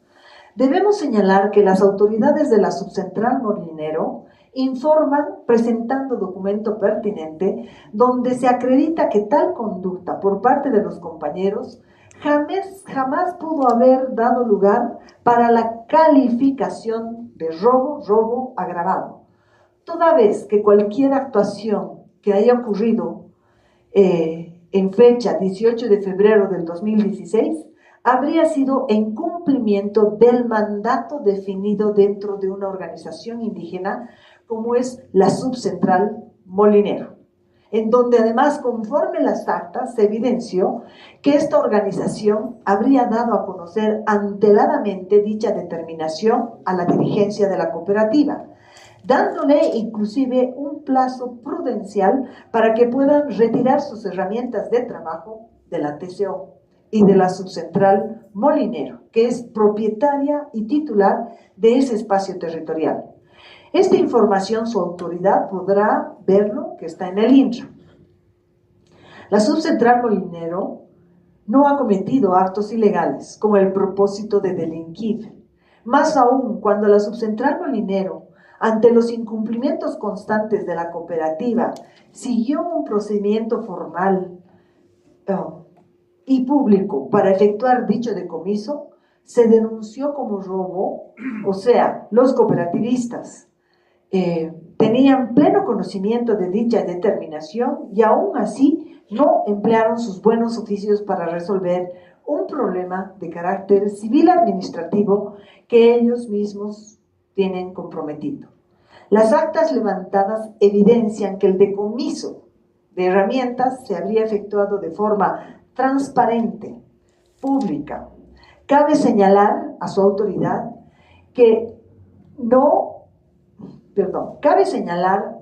debemos señalar que las autoridades de la subcentral Molinero informan presentando documento pertinente donde se acredita que tal conducta por parte de los compañeros jamás pudo haber dado lugar para la calificación de robo agravado, toda vez que cualquier actuación que haya ocurrido en fecha 18 de febrero del 2016 habría sido en cumplimiento del mandato definido dentro de una organización indígena como es la Subcentral Molinero, en donde además, conforme las actas, se evidenció que esta organización habría dado a conocer anteladamente dicha determinación a la dirigencia de la cooperativa, dándole inclusive un plazo prudencial para que puedan retirar sus herramientas de trabajo de la TCO y de la Subcentral Molinero, que es propietaria y titular de ese espacio territorial. Esta información su autoridad podrá verlo, que está en el INRA. La Subcentral Molinero no ha cometido actos ilegales con el propósito de delinquir. Más aún, cuando la Subcentral Molinero, ante los incumplimientos constantes de la cooperativa, siguió un procedimiento formal y público para efectuar dicho decomiso, se denunció como robo, o sea, los cooperativistas tenían pleno conocimiento de dicha determinación y aún así no emplearon sus buenos oficios para resolver un problema de carácter civil administrativo que ellos mismos tienen comprometido. Las actas levantadas evidencian que el decomiso de herramientas se habría efectuado de forma transparente, pública. Cabe señalar a su autoridad que cabe señalar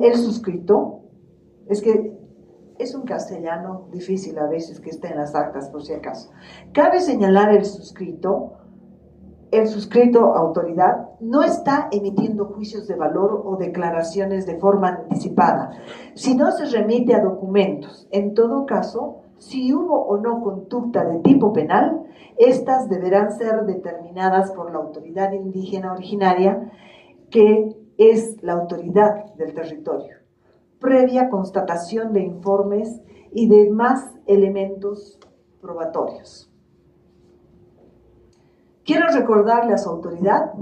el suscrito, es que es un castellano difícil a veces que está en las actas por si acaso. Cabe señalar el suscrito autoridad no está emitiendo juicios de valor o declaraciones de forma anticipada, sino se remite a documentos. En todo caso, si hubo o no conducta de tipo penal, estas deberán ser determinadas por la autoridad indígena originaria, que es la autoridad del territorio, previa constatación de informes y demás elementos probatorios. Quiero recordarle a su autoridad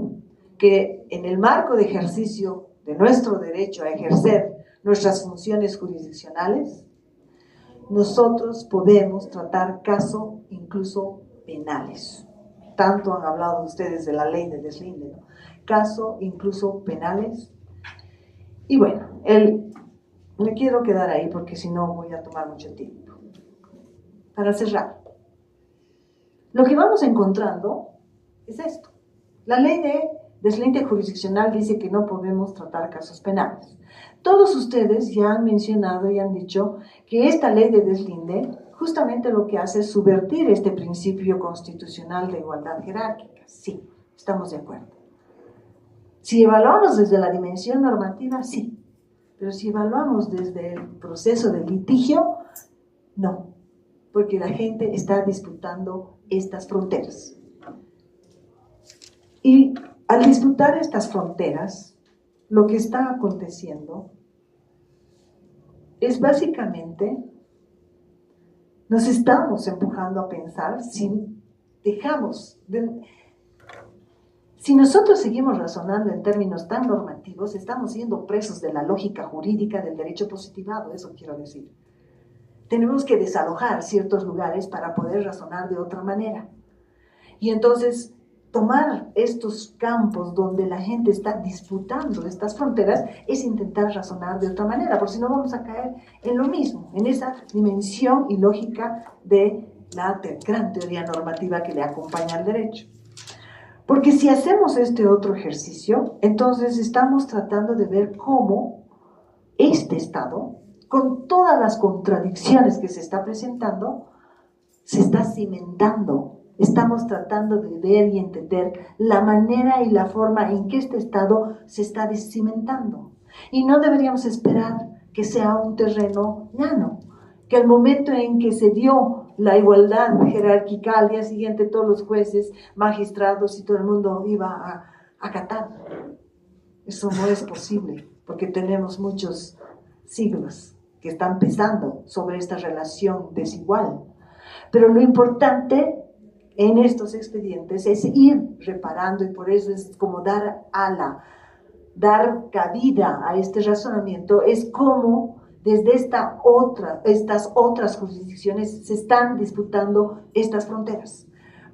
que en el marco de ejercicio de nuestro derecho a ejercer nuestras funciones jurisdiccionales, nosotros podemos tratar casos incluso penales. Tanto han hablado ustedes de la ley de deslinde, ¿no? Casos incluso penales. Y bueno, me quiero quedar ahí porque si no voy a tomar mucho tiempo. Para cerrar, lo que vamos encontrando es esto. La ley de deslinde jurisdiccional dice que no podemos tratar casos penales. Todos ustedes ya han mencionado y han dicho que esta ley de deslinde justamente lo que hace es subvertir este principio constitucional de igualdad jerárquica. Sí, estamos de acuerdo. Si evaluamos desde la dimensión normativa, sí. Pero si evaluamos desde el proceso de litigio, no. Porque la gente está disputando estas fronteras. Y al disputar estas fronteras, lo que está aconteciendo es básicamente, nos estamos empujando a pensar si nosotros seguimos razonando en términos tan normativos, estamos siendo presos de la lógica jurídica del derecho positivado, eso quiero decir. Tenemos que desalojar ciertos lugares para poder razonar de otra manera. Y entonces, tomar estos campos donde la gente está disputando estas fronteras es intentar razonar de otra manera, porque si no vamos a caer en lo mismo, en esa dimensión y lógica de la gran teoría normativa que le acompaña al derecho. Porque si hacemos este otro ejercicio, entonces estamos tratando de ver cómo este Estado, con todas las contradicciones que se está presentando, se está cimentando. Estamos tratando de ver y entender la manera y la forma en que este Estado se está cimentando. Y no deberíamos esperar que sea un terreno llano, que al momento en que se dio la igualdad jerárquica, al día siguiente todos los jueces, magistrados y todo el mundo iba a acatar. Eso no es posible, porque tenemos muchos siglos que están pesando sobre esta relación desigual. Pero lo importante en estos expedientes es ir reparando, y por eso es como dar cabida a este razonamiento, es como desde estas otras jurisdicciones se están disputando estas fronteras.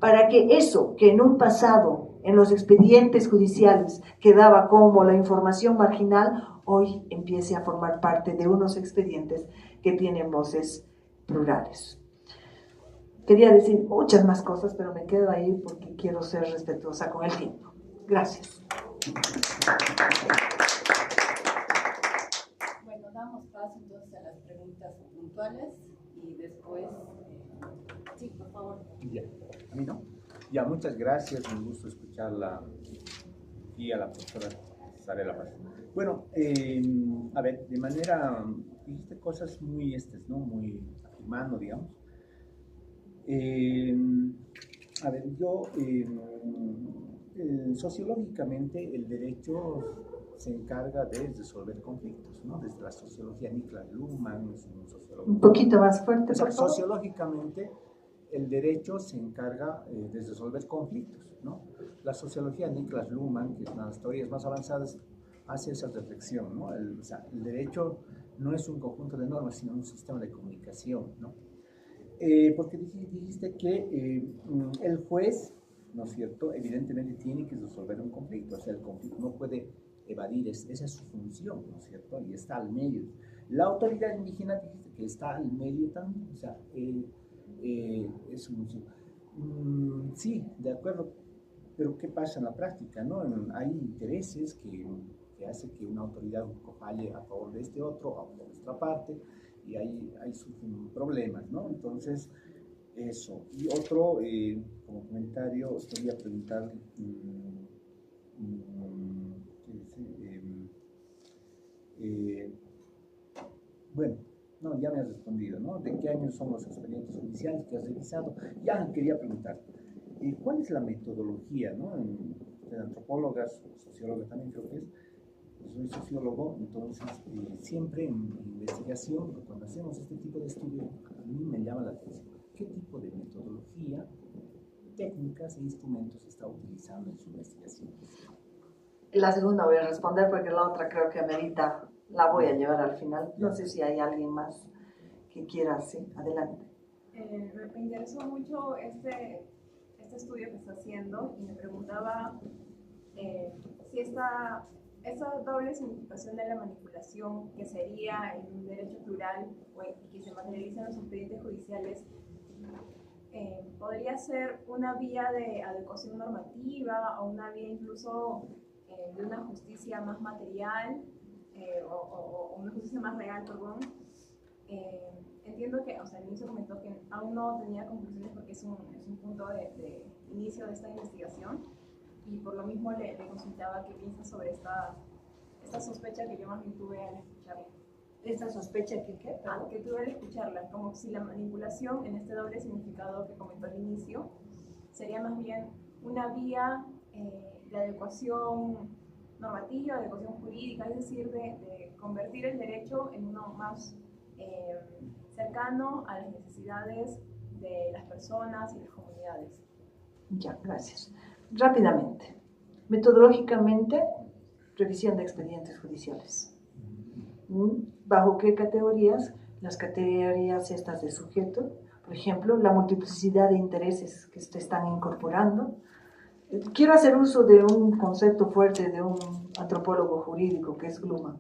para que eso que en un pasado en los expedientes judiciales quedaba como la información marginal, hoy empiece a formar parte de unos expedientes que tienen voces plurales. Quería decir muchas más cosas, pero me quedo ahí porque quiero ser respetuosa con el tiempo. Gracias. Bueno, damos paso entonces a las preguntas puntuales y después... sí, por favor. Ya, a mí no. Ya, muchas gracias, un gusto escucharla y a la profesora Sarela Paz. Bueno, a ver, de manera, dijiste cosas muy, ¿no? Muy afirmando, digamos. A ver, yo, sociológicamente, el derecho se encarga de resolver conflictos, ¿no? Desde la sociología, Niklas Luhmann es un sociólogo. Un poquito más fuerte, O sea, por favor. sociológicamente, el derecho se encarga de resolver conflictos, ¿no? La sociología Niklas Luhmann, que es una de las teorías más avanzadas, hace esa reflexión, ¿no? O sea, el derecho no es un conjunto de normas, sino un sistema de comunicación, ¿no? Porque dijiste que el juez, ¿no es cierto?, evidentemente tiene que resolver un conflicto, o sea, el conflicto no puede evadir, esa es su función, ¿no es cierto?, y está al medio. La autoridad indígena dijiste que está al medio también, o sea, es su función. Sí, de acuerdo, pero ¿qué pasa en la práctica, no? Hay intereses que hacen que una autoridad falle a favor de este otro, a favor de otra parte, y ahí surgen problemas, ¿no? Entonces, eso. Y otro, como comentario, os quería preguntar, bueno, no, ya me has respondido, ¿no? ¿De qué años son los expedientes judiciales que has revisado? Ya quería preguntar, ¿cuál es la metodología, ¿no? De antropólogas, sociólogas también creo que es, soy sociólogo, entonces siempre en investigación, cuando hacemos este tipo de estudio, a mí me llama la atención qué tipo de metodología, técnicas e instrumentos está utilizando en su investigación. La segunda voy a responder porque la otra creo que amerita, la voy a llevar al final. No sé si hay alguien más que quiera, sí, adelante. Me interesó mucho este estudio que está haciendo y me preguntaba si esa doble significación de la manipulación que sería en un derecho plural y que se materializa en los expedientes judiciales podría ser una vía de adecuación normativa o una vía incluso de una justicia más material o una justicia más real, perdón. Entiendo que, o sea, al inicio comentó que aún no tenía conclusiones porque es un punto de inicio de esta investigación y por lo mismo le consultaba qué piensa sobre esta sospecha que yo más bien tuve al escucharla. ¿Esta sospecha que qué? Que tuve al escucharla, como si la manipulación en este doble significado que comentó al inicio sería más bien una vía de adecuación normativa, de adecuación jurídica, es decir, de convertir el derecho en uno más cercano a las necesidades de las personas y las comunidades. Ya, gracias. Rápidamente. Metodológicamente, revisión de expedientes judiciales. ¿Bajo qué categorías? Las categorías estas de sujeto, por ejemplo, la multiplicidad de intereses que se están incorporando. Quiero hacer uso de un concepto fuerte de un antropólogo jurídico que es Luhmann.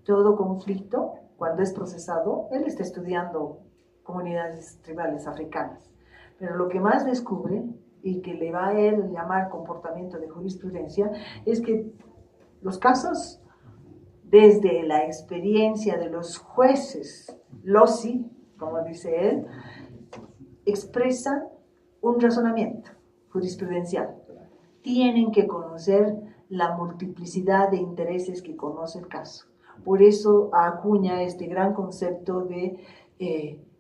Todo conflicto, cuando es procesado, él está estudiando comunidades tribales africanas, pero lo que más descubre y que le va a él llamar comportamiento de jurisprudencia es que los casos, desde la experiencia de los jueces, loci, como dice él, expresan un razonamiento jurisprudencial. Tienen que conocer la multiplicidad de intereses que conoce el caso. Por eso acuña este gran concepto de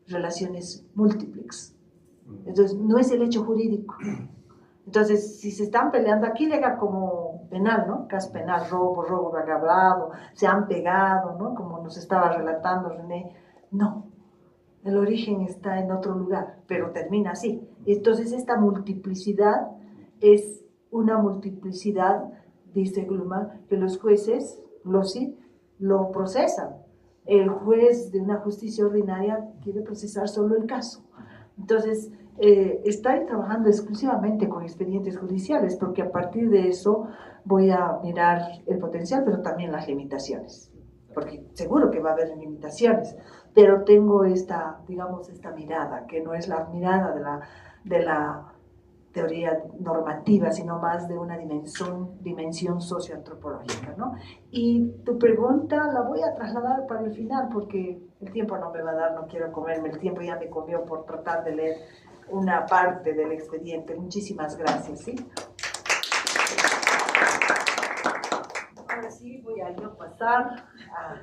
relaciones múltiples. Entonces, no es el hecho jurídico. Entonces, si se están peleando, aquí llega como penal, ¿no? Caso penal, robo agravado, se han pegado, ¿no? Como nos estaba relatando René. No, el origen está en otro lugar, pero termina así. Entonces, esta multiplicidad es una multiplicidad, dice Luhmann, que los jueces, lo procesan. El juez de una justicia ordinaria quiere procesar solo el caso. Entonces, estoy trabajando exclusivamente con expedientes judiciales porque a partir de eso voy a mirar el potencial, pero también las limitaciones, porque seguro que va a haber limitaciones, pero tengo esta, digamos, esta mirada, que no es la mirada de la teoría normativa, sino más de una dimensión socioantropológica, ¿no? Y tu pregunta la voy a trasladar para el final porque el tiempo no me va a dar, no quiero comerme el tiempo, ya me comió por tratar de leer una parte del expediente. Muchísimas gracias, ¿sí? Ahora sí voy a yo pasar a...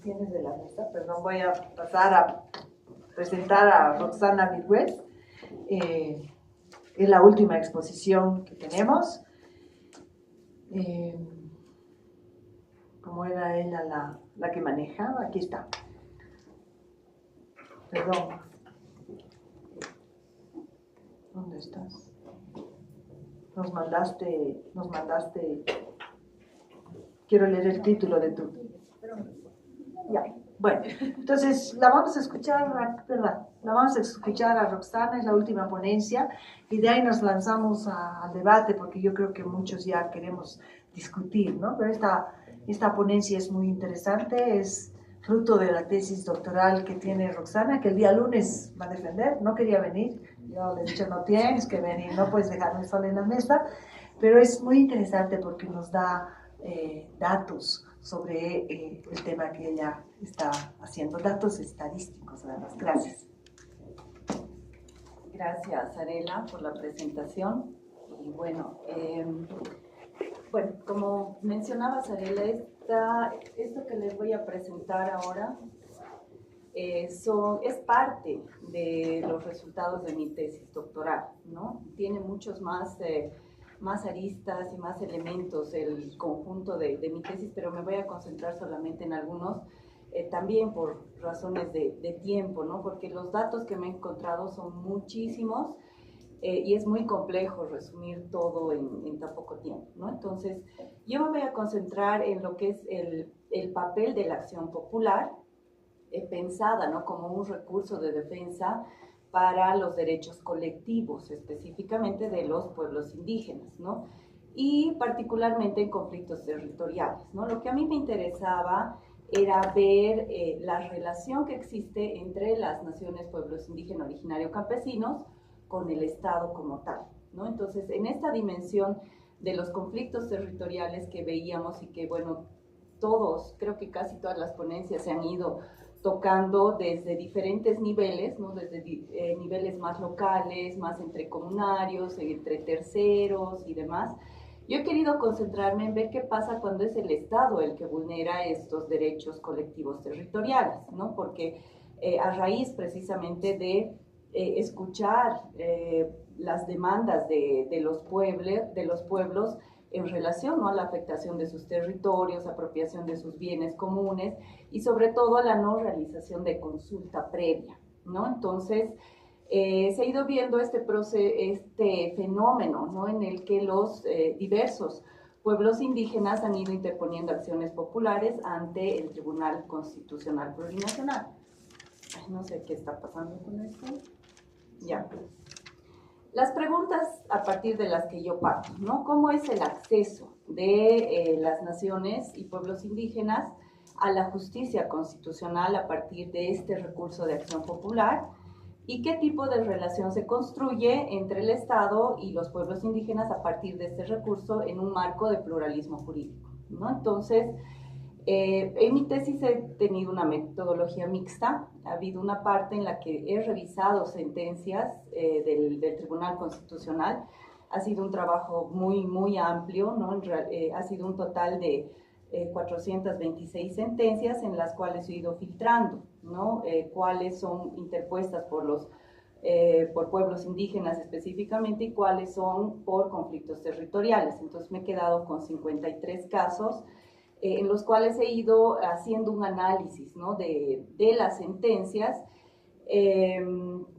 tienes de la mesa, perdón, voy a pasar a presentar a Roxana Miguel. Es la última exposición que tenemos. ¿Cómo era ella la que manejaba? Aquí está. Perdón. ¿Dónde estás? Nos mandaste. Quiero leer el título de tu. Ya. Bueno, entonces la vamos a escuchar, ¿verdad? La vamos a escuchar a Roxana, es la última ponencia, y de ahí nos lanzamos al debate, porque yo creo que muchos ya queremos discutir, ¿no? Pero esta ponencia es muy interesante, es fruto de la tesis doctoral que tiene Roxana, que el día lunes va a defender, no quería venir, yo le he dicho, no tienes que venir, no puedes dejarme sola en la mesa, pero es muy interesante porque nos da datos sobre el tema que ella está haciendo, datos estadísticos además. Gracias. Gracias, Arela, por la presentación. Y bueno, como mencionabas, Arela, esto que les voy a presentar ahora es parte de los resultados de mi tesis doctoral, ¿no? Tiene muchos más aristas y más elementos el conjunto de mi tesis, pero me voy a concentrar solamente en algunos, también por razones de tiempo, ¿no? Porque los datos que me he encontrado son muchísimos y es muy complejo resumir todo en tan poco tiempo, ¿no? Entonces, yo me voy a concentrar en lo que es el papel de la acción popular, pensada, ¿no? Como un recurso de defensa para los derechos colectivos, específicamente de los pueblos indígenas, ¿no? Y particularmente en conflictos territoriales, ¿no? Lo que a mí me interesaba era ver la relación que existe entre las naciones, pueblos indígenas, originarios, campesinos, con el Estado como tal, ¿no? Entonces, en esta dimensión de los conflictos territoriales que veíamos y que, bueno, creo que casi todas las ponencias se han ido tocando desde diferentes niveles, ¿no? Desde niveles más locales, más entre comunarios, entre terceros y demás. Yo he querido concentrarme en ver qué pasa cuando es el Estado el que vulnera estos derechos colectivos territoriales, ¿no? Porque a raíz precisamente de escuchar las demandas de los pueblos en relación, ¿no? a la afectación de sus territorios, apropiación de sus bienes comunes y sobre todo a la no realización de consulta previa, ¿no? Entonces, se ha ido viendo este fenómeno, ¿no? en el que los diversos pueblos indígenas han ido interponiendo acciones populares ante el Tribunal Constitucional Plurinacional. Ay, no sé qué está pasando con esto. Ya. Las preguntas a partir de las que yo parto, ¿no? ¿Cómo es el acceso de las naciones y pueblos indígenas a la justicia constitucional a partir de este recurso de acción popular? ¿Y qué tipo de relación se construye entre el Estado y los pueblos indígenas a partir de este recurso en un marco de pluralismo jurídico, ¿no? Entonces, en mi tesis he tenido una metodología mixta. Ha habido una parte en la que he revisado sentencias del Tribunal Constitucional. Ha sido un trabajo muy, muy amplio, ¿no? Ha sido un total de 426 sentencias en las cuales he ido filtrando, ¿no? Cuáles son interpuestas por pueblos indígenas específicamente y cuáles son por conflictos territoriales. Entonces me he quedado con 53 casos en los cuales he ido haciendo un análisis, ¿no? de las sentencias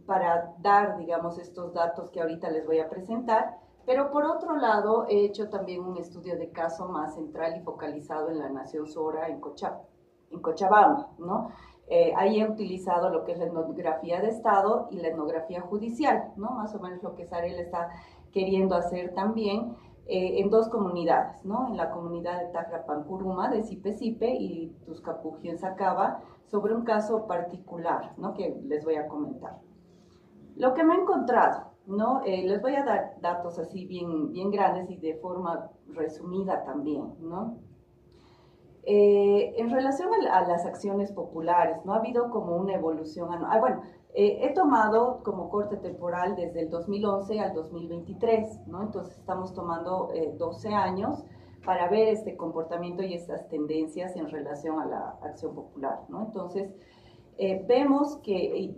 para dar, digamos, estos datos que ahorita les voy a presentar. Pero por otro lado, he hecho también un estudio de caso más central y focalizado en la Nación Sora, en Cochabamba, ¿no? Ahí he utilizado lo que es la etnografía de Estado y la etnografía judicial, ¿no? Más o menos lo que Sarel está queriendo hacer también en dos comunidades, ¿no? En la comunidad de Tacrapancuruma, de Sipe y Tuzcapuji en Sacaba, sobre un caso particular, ¿no? Que les voy a comentar. Lo que me he encontrado, ¿no? Les voy a dar datos así bien grandes y de forma resumida también, ¿no? En relación a las acciones populares, ¿no? Ha habido como una evolución. He tomado como corte temporal desde el 2011 al 2023, ¿no? Entonces estamos tomando 12 años para ver este comportamiento y estas tendencias en relación a la acción popular, ¿no? Entonces, vemos que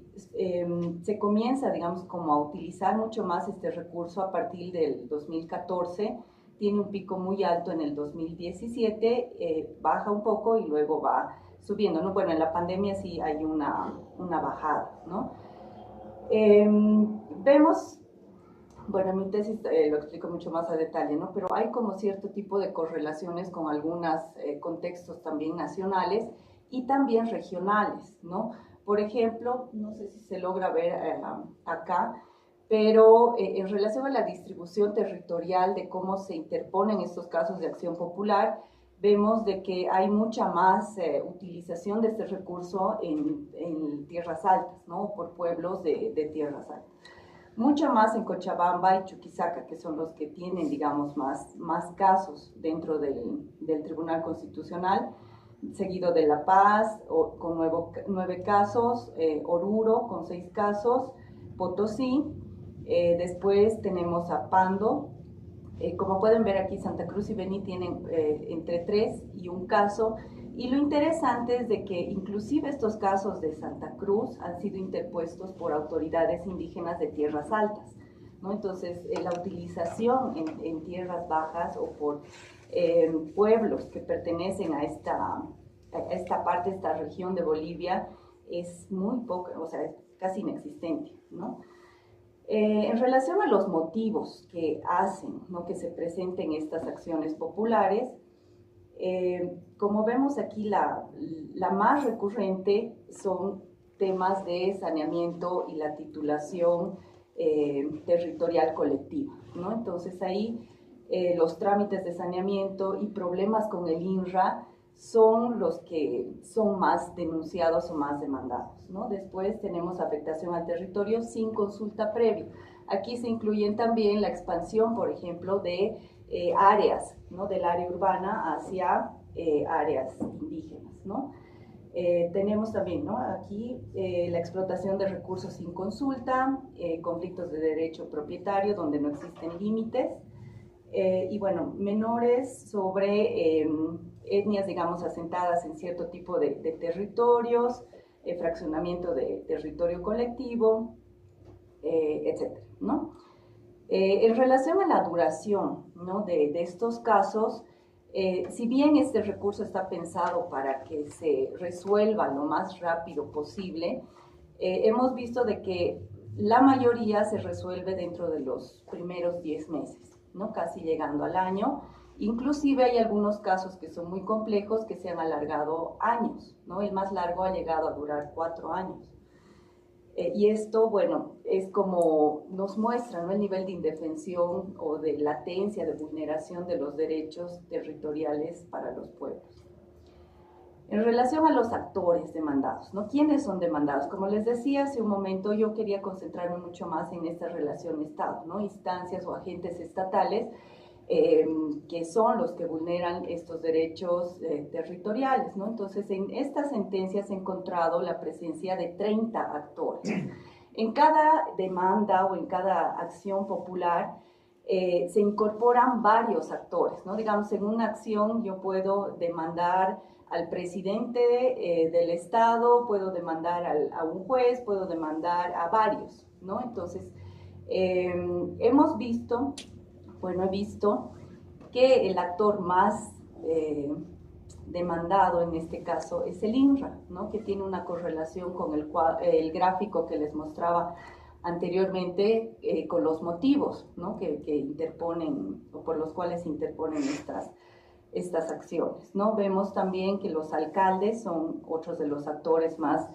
se comienza, digamos, como a utilizar mucho más este recurso a partir del 2014, tiene un pico muy alto en el 2017, baja un poco y luego va subiendo, ¿no? Bueno, en la pandemia sí hay una bajada, ¿no? Vemos, bueno, en mi tesis lo explico mucho más a detalle, ¿no? Pero hay como cierto tipo de correlaciones con algunos contextos también nacionales y también regionales, ¿no? Por ejemplo, no sé si se logra ver acá, pero en relación a la distribución territorial de cómo se interponen estos casos de acción popular, vemos de que hay mucha más utilización de este recurso en tierras altas, ¿no? Por pueblos de tierras altas. Mucho más en Cochabamba y Chuquisaca, que son los que tienen, digamos, más casos dentro del Tribunal Constitucional, seguido de La Paz, con 9 casos, Oruro con 6 casos, Potosí, después tenemos a Pando, como pueden ver aquí Santa Cruz y Beni tienen entre 3 y 1 caso, y lo interesante es de que inclusive estos casos de Santa Cruz han sido interpuestos por autoridades indígenas de tierras altas, ¿no? Entonces la utilización en tierras bajas o por pueblos que pertenecen a esta parte, esta región de Bolivia, es muy poca, o sea, es casi inexistente, ¿no? En relación a los motivos que hacen, ¿no?, que se presenten estas acciones populares, como vemos aquí, la más recurrente son temas de saneamiento y la titulación territorial colectiva, ¿no? Entonces ahí los trámites de saneamiento y problemas con el INRA son los que son más denunciados o más demandados, ¿no? Después tenemos afectación al territorio sin consulta previa. Aquí se incluyen también la expansión, por ejemplo, de áreas, ¿no?, del área urbana hacia áreas indígenas, ¿no? Tenemos también, ¿no?, aquí la explotación de recursos sin consulta, conflictos de derecho propietario donde no existen límites, y bueno, menores sobre etnias, digamos, asentadas en cierto tipo de territorios, fraccionamiento de territorio colectivo, etcétera, ¿no? En relación a la duración, ¿no?, de estos casos, si bien este recurso está pensado para que se resuelva lo más rápido posible, hemos visto de que la mayoría se resuelve dentro de los primeros 10 meses, ¿no?, casi llegando al año. Inclusive hay algunos casos que son muy complejos que se han alargado años, ¿no? El más largo ha llegado a durar 4 años. Y esto, bueno, es como nos muestra, ¿no?, el nivel de indefensión o de latencia, de vulneración de los derechos territoriales para los pueblos. En relación a los actores demandados, ¿no? ¿Quiénes son demandados? Como les decía hace un momento, yo quería concentrarme mucho más en esta relación Estado, ¿no? Instancias o agentes estatales que son los que vulneran estos derechos territoriales, ¿no? Entonces, en estas sentencias he encontrado la presencia de 30 actores. En cada demanda o en cada acción popular se incorporan varios actores, ¿no? Digamos, en una acción yo puedo demandar al presidente del Estado, puedo demandar a un juez, puedo demandar a varios, ¿no? Entonces, hemos visto... Bueno, he visto que el actor más demandado en este caso es el INRA, ¿no?, que tiene una correlación con el gráfico que les mostraba anteriormente con los motivos, ¿no?, que interponen o por los cuales interponen estas estas acciones, ¿no? Vemos también que los alcaldes son otros de los actores más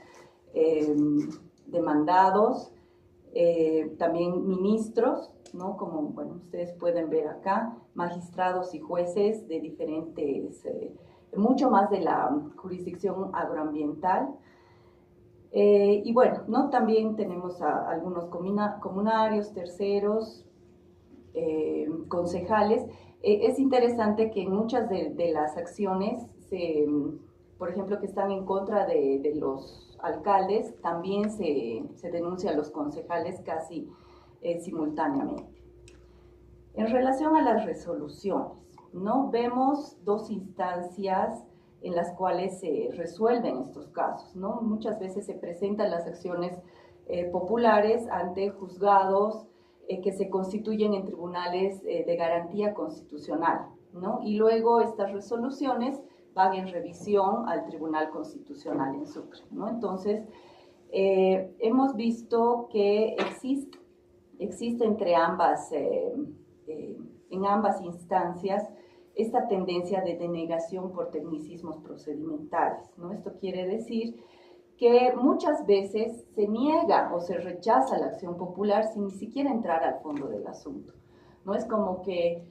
demandados, también ministros, ¿no? Como, bueno, ustedes pueden ver acá, magistrados y jueces de diferentes, mucho más de la jurisdicción agroambiental. Y bueno, ¿no? También tenemos a algunos comunarios, terceros, concejales. Es interesante que muchas de las acciones, por ejemplo, que están en contra de los alcaldes, también se denuncia a los concejales casi simultáneamente. En relación a las resoluciones, ¿no? Vemos dos instancias en las cuales se resuelven estos casos, ¿no? Muchas veces se presentan las acciones populares ante juzgados que se constituyen en tribunales de garantía constitucional, ¿no? Y luego estas resoluciones van en revisión al Tribunal Constitucional en Sucre, ¿no? Entonces, hemos visto que existe entre ambas, en ambas instancias, esta tendencia de denegación por tecnicismos procedimentales, ¿no? Esto quiere decir que muchas veces se niega o se rechaza la acción popular sin ni siquiera entrar al fondo del asunto, ¿no? Es como que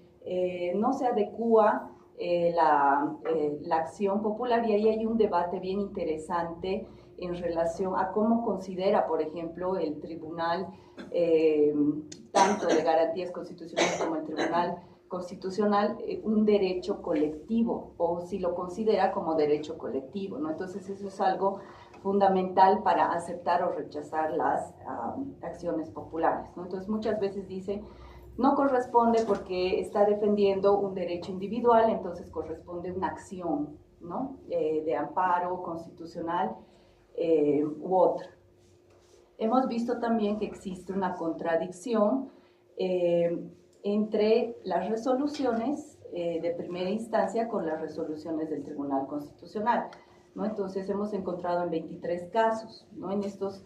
no se adecúa la acción popular, y ahí hay un debate bien interesante en relación a cómo considera, por ejemplo, el Tribunal, tanto de Garantías Constitucionales como el Tribunal Constitucional, un derecho colectivo, o si lo considera como derecho colectivo, ¿no? Entonces eso es algo fundamental para aceptar o rechazar las acciones populares, ¿no? Entonces muchas veces dicen, no corresponde porque está defendiendo un derecho individual, entonces corresponde una acción, ¿no? De amparo constitucional u otra. Hemos visto también que existe una contradicción entre las resoluciones de primera instancia con las resoluciones del Tribunal Constitucional, ¿no? Entonces hemos encontrado en 23 casos, ¿no? En estos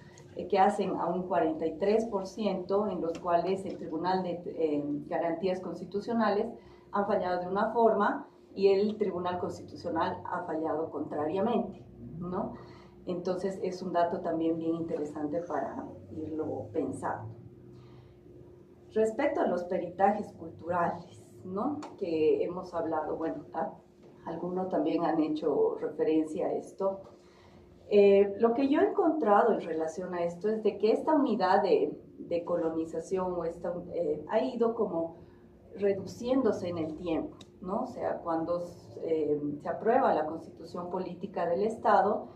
que hacen a un 43%, en los cuales el Tribunal de Garantías Constitucionales han fallado de una forma y el Tribunal Constitucional ha fallado contrariamente, ¿no? Entonces es un dato también bien interesante para irlo pensando. Respecto a los peritajes culturales, ¿no? Que hemos hablado, bueno, algunos también han hecho referencia a esto. Lo que yo he encontrado en relación a esto es de que esta unidad de colonización ha ido como reduciéndose en el tiempo, ¿no? O sea, cuando se aprueba la Constitución Política del Estado,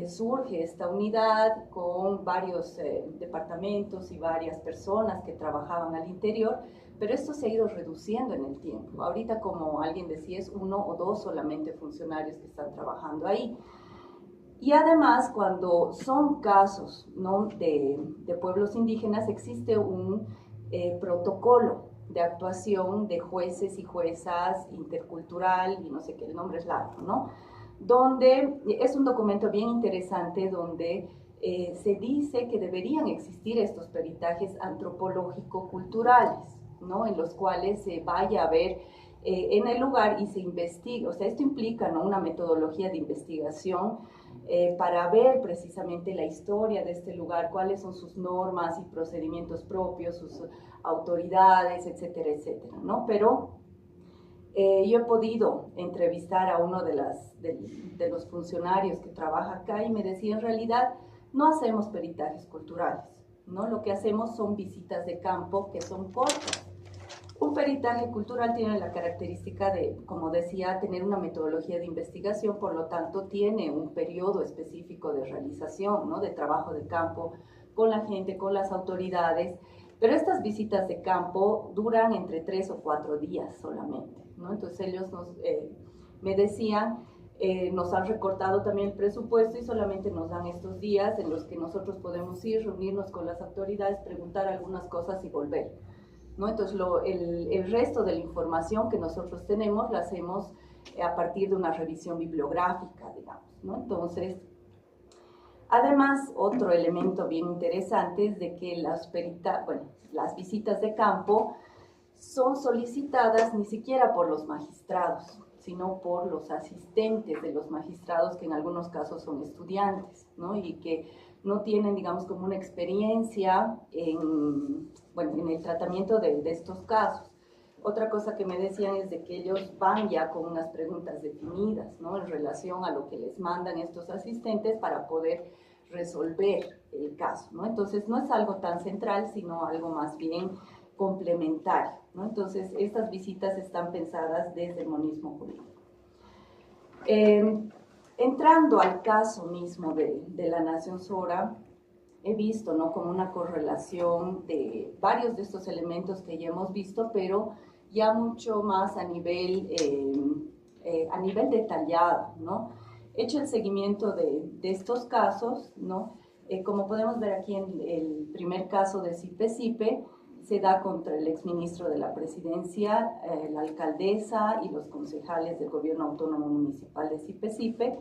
surge esta unidad con varios departamentos y varias personas que trabajaban al interior, pero esto se ha ido reduciendo en el tiempo. Ahorita, como alguien decía, es 1 o 2 solamente funcionarios que están trabajando ahí. Y además, cuando son casos, ¿no? de pueblos indígenas, existe un protocolo de actuación de jueces y juezas intercultural, y no sé qué, el nombre es largo, ¿no? Donde es un documento bien interesante donde se dice que deberían existir estos peritajes antropológico-culturales, ¿no? En los cuales se vaya a ver en el lugar y se investigue. O sea, esto implica, ¿no? Una metodología de investigación para ver precisamente la historia de este lugar, cuáles son sus normas y procedimientos propios, sus autoridades, etcétera, etcétera, ¿no? Pero yo he podido entrevistar a uno de los funcionarios que trabaja acá y me decía, en realidad no hacemos peritajes culturales, ¿no? Lo que hacemos son visitas de campo que son cortas. Un peritaje cultural tiene la característica de, como decía, tener una metodología de investigación, por lo tanto tiene un periodo específico de realización, ¿no? De trabajo de campo con la gente, con las autoridades, pero estas visitas de campo duran entre 3 o 4 días solamente, ¿no? Entonces ellos me decían, nos han recortado también el presupuesto y solamente nos dan estos días en los que nosotros podemos ir, reunirnos con las autoridades, preguntar algunas cosas y volver, ¿no? Entonces el resto de la información que nosotros tenemos la hacemos a partir de una revisión bibliográfica, digamos, ¿no? Entonces, además, otro elemento bien interesante es de que las visitas de campo son solicitadas ni siquiera por los magistrados, sino por los asistentes de los magistrados, que en algunos casos son estudiantes, ¿no? Y que no tienen, digamos, como una experiencia en el tratamiento de estos casos. Otra cosa que me decían es de que ellos van ya con unas preguntas definidas, ¿no? En relación a lo que les mandan estos asistentes para poder resolver el caso, ¿no? Entonces, no es algo tan central, sino algo más bien complementario, ¿no? Entonces, estas visitas están pensadas desde el monismo jurídico. Entrando al caso mismo de la Nación Sora, he visto, ¿no?, como una correlación de varios de estos elementos que ya hemos visto, pero ya mucho más a nivel detallado, ¿no? He hecho el seguimiento de estos casos, ¿no? Como podemos ver aquí en el primer caso de Sipe-Sipe, se da contra el exministro de la Presidencia, la alcaldesa y los concejales del Gobierno Autónomo Municipal de Sipe-Sipe.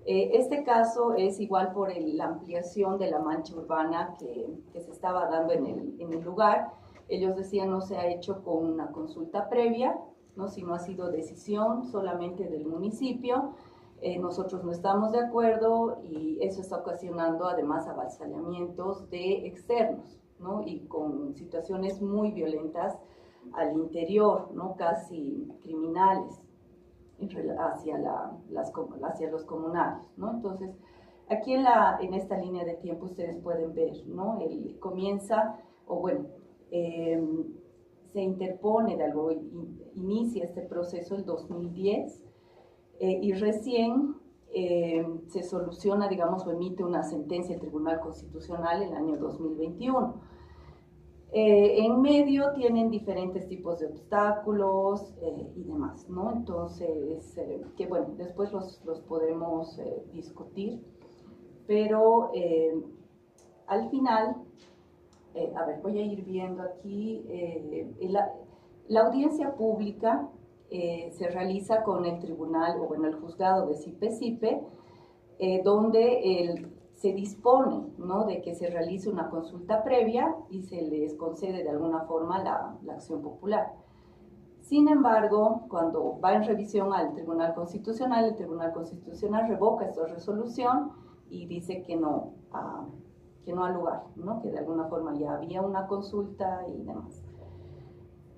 Este caso es igual por la ampliación de la mancha urbana que se estaba dando en el lugar. Ellos decían no se ha hecho con una consulta previa, ¿no?, sino ha sido decisión solamente del municipio. Nosotros no estamos de acuerdo y eso está ocasionando además avasallamientos de externos, ¿no?, y con situaciones muy violentas al interior, ¿no?, casi criminales hacia los comunarios, ¿no? Entonces, aquí en esta línea de tiempo ustedes pueden ver, ¿no? Se interpone de algo, inicia este proceso el 2010 y recién se soluciona, digamos, o emite una sentencia el Tribunal Constitucional el año 2021. En medio tienen diferentes tipos de obstáculos y demás, ¿no? Entonces, que bueno, después los podemos discutir, pero al final, voy a ir viendo aquí, la audiencia pública se realiza con el tribunal, el juzgado de Sipe-Sipe, donde se dispone, ¿no?, de que se realice una consulta previa y se les concede de alguna forma la acción popular. Sin embargo, cuando va en revisión al Tribunal Constitucional, el Tribunal Constitucional revoca esta resolución y dice que no ha lugar, ¿no?, que de alguna forma ya había una consulta y demás.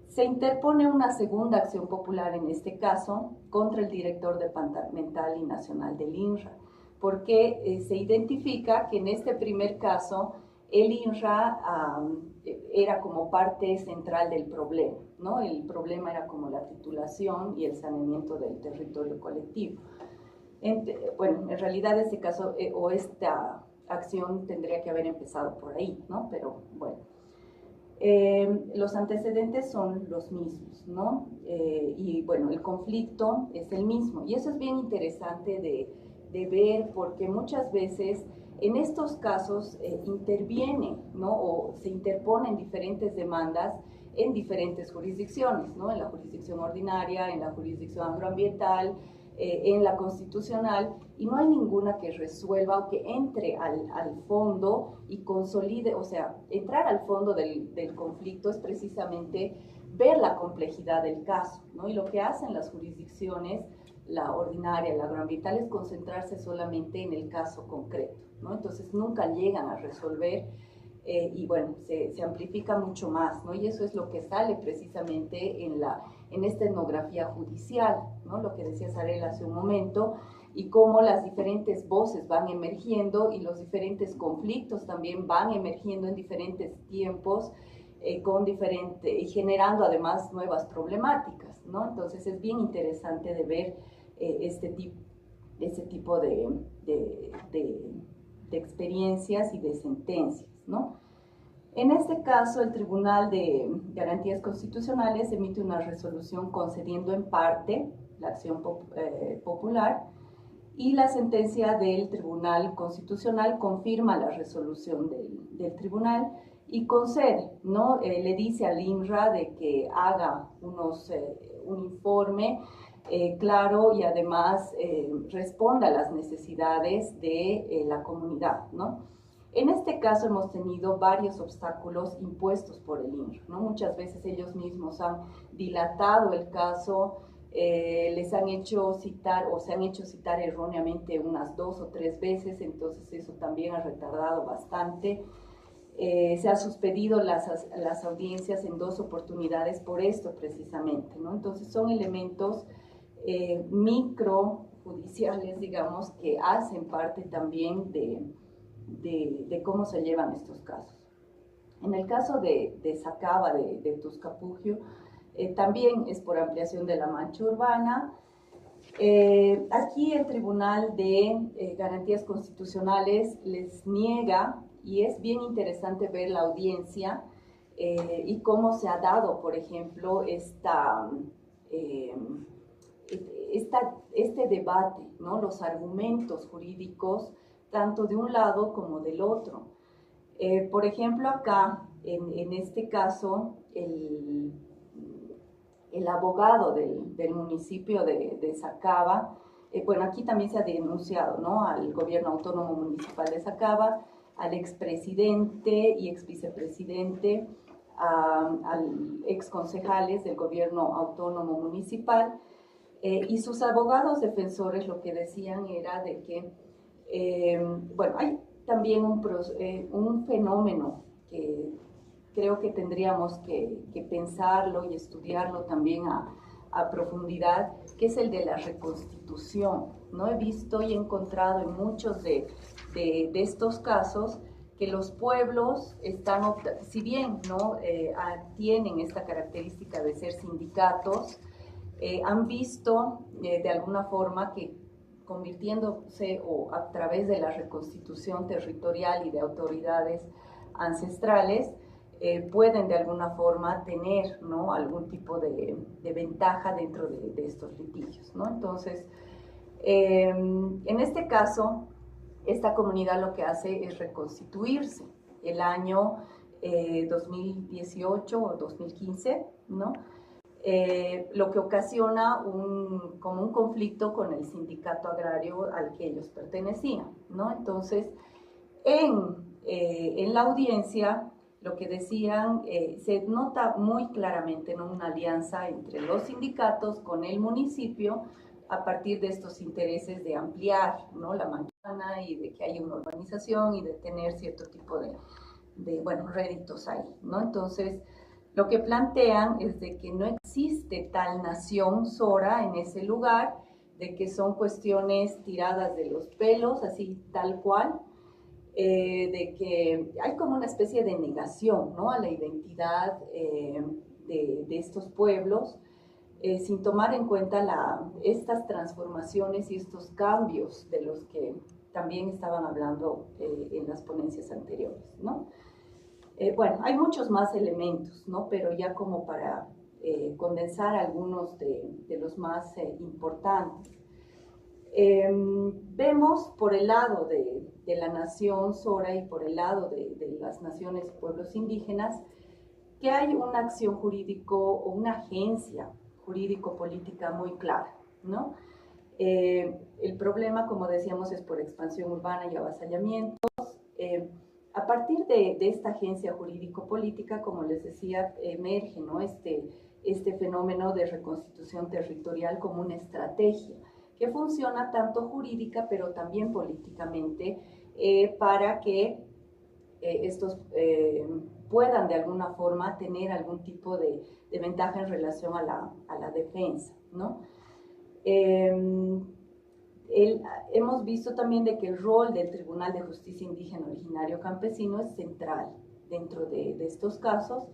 Se interpone una segunda acción popular en este caso contra el director departamental y nacional del INRA, porque se identifica que en este primer caso el INRA era como parte central del problema, ¿no? El problema era como la titulación y el saneamiento del territorio colectivo. En realidad este caso o esta acción tendría que haber empezado por ahí, ¿no? Pero bueno, los antecedentes son los mismos, ¿no? Y bueno, el conflicto es el mismo. Y eso es bien interesante de ver, porque muchas veces en estos casos intervienen, ¿no?, o se interponen diferentes demandas en diferentes jurisdicciones, ¿no?, en la jurisdicción ordinaria, en la jurisdicción agroambiental, en la constitucional, y no hay ninguna que resuelva o que entre al fondo y consolide. O sea, entrar al fondo del conflicto es precisamente ver la complejidad del caso, ¿no? Y lo que hacen las jurisdicciones, la ordinaria, la agroambiental, es concentrarse solamente en el caso concreto, ¿no? Entonces nunca llegan a resolver y bueno, se amplifica mucho más, ¿no? Y eso es lo que sale precisamente en esta etnografía judicial, ¿no? Lo que decía Sarel hace un momento, y cómo las diferentes voces van emergiendo y los diferentes conflictos también van emergiendo en diferentes tiempos, y generando además nuevas problemáticas, ¿no? Entonces es bien interesante de ver este tipo de experiencias y de sentencias, ¿no? En este caso, el Tribunal de Garantías Constitucionales emite una resolución concediendo en parte la acción popular, y la sentencia del Tribunal Constitucional confirma la resolución del tribunal y concede, ¿no? Le dice al INRA de que haga un informe claro y además responda a las necesidades de la comunidad, ¿no? En este caso hemos tenido varios obstáculos impuestos por el INRA, ¿no? Muchas veces ellos mismos han dilatado el caso, les han hecho citar o se han hecho citar erróneamente unas 2 o 3 veces, entonces eso también ha retardado bastante. Se ha suspendido las audiencias en 2 oportunidades por esto precisamente, ¿no? Entonces son elementos microjudiciales, digamos, que hacen parte también de cómo se llevan estos casos. En el caso de Sacaba, de Tuscapugio, también es por ampliación de la mancha urbana. Aquí el Tribunal de Garantías Constitucionales les niega, y es bien interesante ver la audiencia y cómo se ha dado, por ejemplo, este debate, ¿no? Los argumentos jurídicos, tanto de un lado como del otro. Por ejemplo, acá, en este caso, el abogado del municipio de Sacaba, bueno, aquí también se ha denunciado, ¿no? Al gobierno autónomo municipal de Sacaba, al expresidente y exvicepresidente, al exconcejales del gobierno autónomo municipal, y sus abogados defensores lo que decían era de que, bueno, hay también un fenómeno que creo que tendríamos que pensarlo y estudiarlo también a profundidad, que es el de la reconstitución, ¿no? He visto y he encontrado en muchos de estos casos que los pueblos están, si bien ¿no? Tienen esta característica de ser sindicatos, han visto de alguna forma que convirtiéndose o a través de la reconstitución territorial y de autoridades ancestrales, pueden de alguna forma tener, ¿no? algún tipo de ventaja dentro de estos litigios, ¿no? Entonces, en este caso, esta comunidad lo que hace es reconstituirse. El año 2018 o 2015, ¿no? Lo que ocasiona como un conflicto con el sindicato agrario al que ellos pertenecían, ¿no? Entonces, en la audiencia, lo que decían, se nota muy claramente, ¿no? Una alianza entre los sindicatos con el municipio a partir de estos intereses de ampliar, ¿no? la manzana y de que haya una urbanización y de tener cierto tipo de bueno, réditos ahí, ¿no? Entonces, lo que plantean es de que no existe tal nación Sora en ese lugar, de que son cuestiones tiradas de los pelos, así tal cual, de que hay como una especie de negación, ¿no? a la identidad de estos pueblos, sin tomar en cuenta estas transformaciones y estos cambios de los que también estaban hablando en las ponencias anteriores, ¿no? Bueno, hay muchos más elementos, ¿no? Pero ya como para condensar algunos de los más importantes. Vemos por el lado de la nación Sora y por el lado de las naciones y pueblos indígenas que hay una acción jurídico o una agencia jurídico-política muy clara, ¿no? El problema, como decíamos, es por expansión urbana y avasallamientos. A partir de esta agencia jurídico-política, como les decía, emerge, ¿no? este fenómeno de reconstitución territorial como una estrategia que funciona tanto jurídica pero también políticamente para que estos puedan de alguna forma tener algún tipo de ventaja en relación a la defensa, ¿no? Hemos visto también de que el rol del Tribunal de Justicia Indígena Originario Campesino es central dentro de estos casos,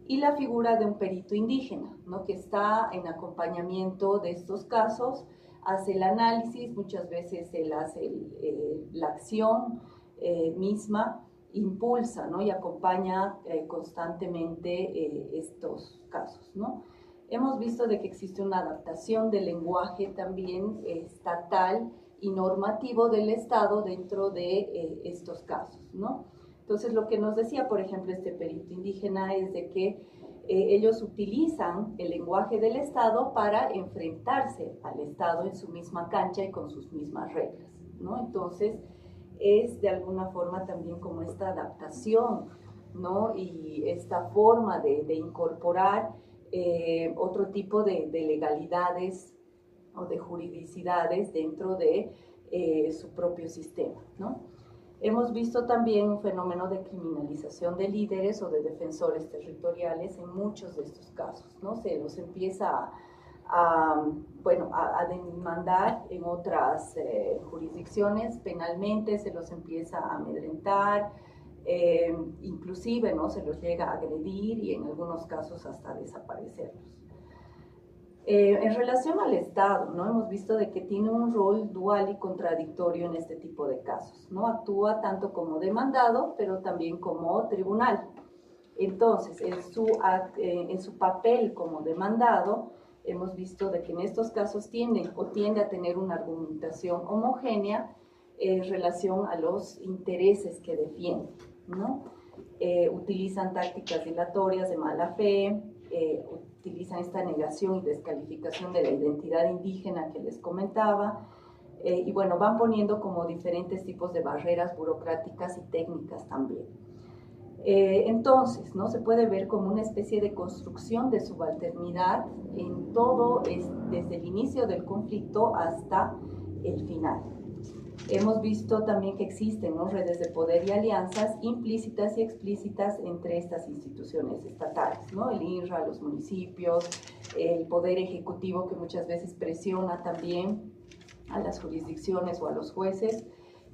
y la figura de un perito indígena, ¿no? que está en acompañamiento de estos casos, hace el análisis, muchas veces él hace la acción misma, impulsa, ¿no? y acompaña constantemente estos casos, ¿no? Hemos visto de que existe una adaptación del lenguaje también estatal y normativo del Estado dentro de estos casos, ¿no? Entonces, lo que nos decía, por ejemplo, este perito indígena es de que ellos utilizan el lenguaje del Estado para enfrentarse al Estado en su misma cancha y con sus mismas reglas, ¿no? Entonces, es de alguna forma también como esta adaptación, ¿no? Y esta forma de incorporar otro tipo de legalidades o de juridicidades dentro de su propio sistema, ¿no? Hemos visto también un fenómeno de criminalización de líderes o de defensores territoriales en muchos de estos casos, ¿no? Se los empieza a demandar en otras jurisdicciones penalmente, se los empieza a amedrentar, inclusive, ¿no?, se los llega a agredir y en algunos casos hasta desaparecerlos. En relación al Estado, ¿no?, hemos visto de que tiene un rol dual y contradictorio en este tipo de casos, ¿no? Actúa tanto como demandado, pero también como tribunal. Entonces, en su papel como demandado, hemos visto de que en estos casos tiende a tener una argumentación homogénea en relación a los intereses que defiende, ¿no? Utilizan tácticas dilatorias de mala fe, utilizan esta negación y descalificación de la identidad indígena que les comentaba, y bueno, van poniendo como diferentes tipos de barreras burocráticas y técnicas también. Entonces, ¿no?, se puede ver como una especie de construcción de subalternidad en todo, desde el inicio del conflicto hasta el final. Hemos visto también que existen, ¿no?, redes de poder y alianzas implícitas y explícitas entre estas instituciones estatales, ¿no? El INRA, los municipios, el poder ejecutivo que muchas veces presiona también a las jurisdicciones o a los jueces,